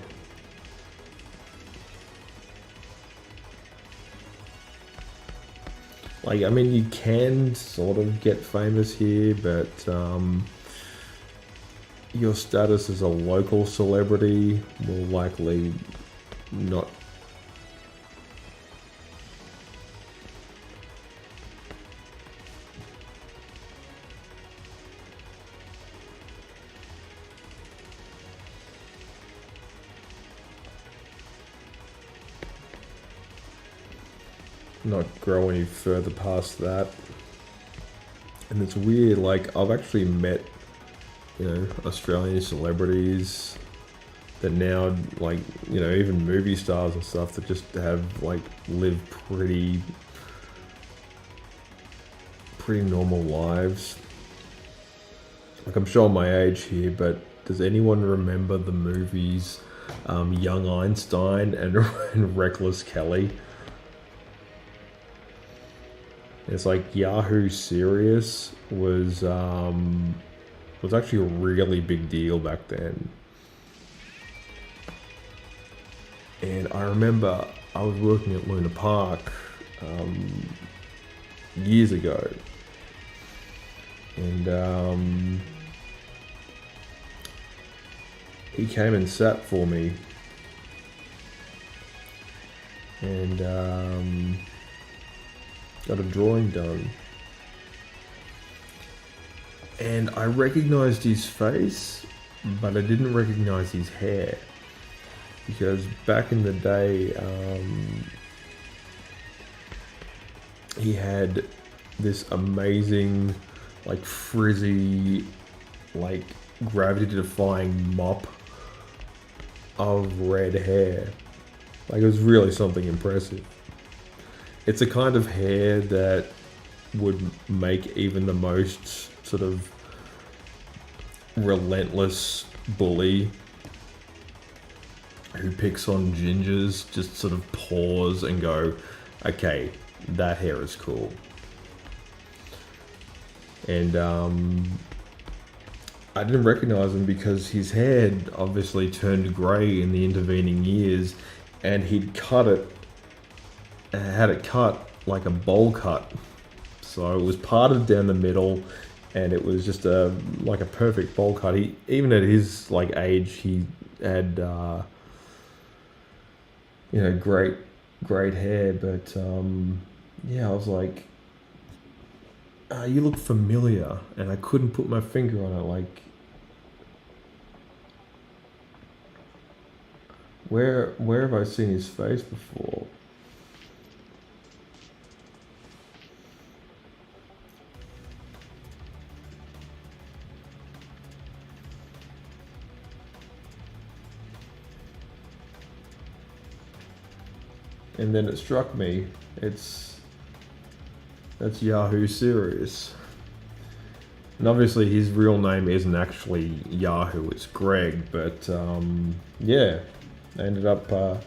Like, I mean, you can sort of get famous here, but your status as a local celebrity will likely not not grow any further past that. And it's weird, like I've actually met, Australian celebrities that now, like, even movie stars and stuff that just have like lived pretty normal lives. Like, I'm showing my age here, but does anyone remember the movies Young Einstein and, and Reckless Kelly? It's like Yahoo Serious was actually a really big deal back then. And I remember I was working at Luna Park years ago, and he came and sat for me, and got a drawing done. And I recognized his face, but I didn't recognize his hair. Because back in the day, he had this amazing, like, frizzy, like, gravity-defying mop of red hair. Like, it was really something impressive. It's a kind of hair that would make even the most sort of relentless bully who picks on gingers just sort of pause and go, okay, that hair is cool. And I didn't recognize him because his hair had obviously turned grey in the intervening years, and he'd cut it, had it cut like a bowl cut. So it was parted down the middle, and it was just like a perfect bowl cut. He, even at his like age, he had great hair. But yeah, I was like, you look familiar, and I couldn't put my finger on it. Like, where have I seen his face before? And then it struck me, that's Yahoo Serious. And obviously his real name isn't actually Yahoo, it's Greg, but yeah, I ended up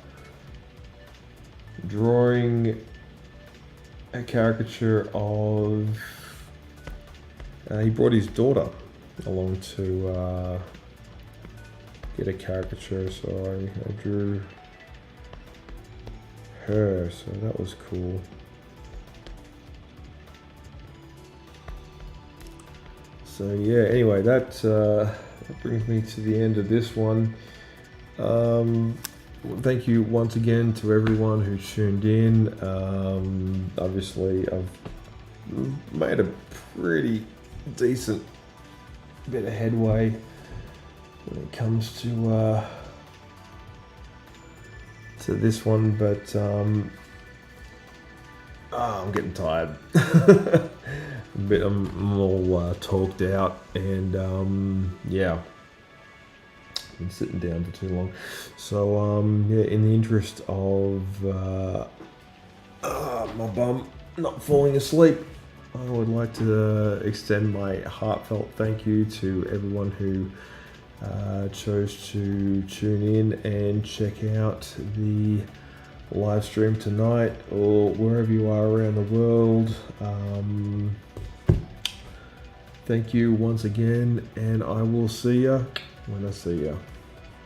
drawing a caricature of, he brought his daughter along to get a caricature, so I drew her, so that was cool. So yeah, anyway, that brings me to the end of this one. Thank you once again to everyone who tuned in. Obviously, I've made a pretty decent bit of headway when it comes to this one, but I'm getting tired. I'm all talked out, and yeah, been sitting down for too long. So yeah, in the interest of my bum not falling asleep, I would like to extend my heartfelt thank you to everyone who chose to tune in and check out the live stream tonight, or wherever you are around the world. Thank you once again, and I will see ya when I see ya.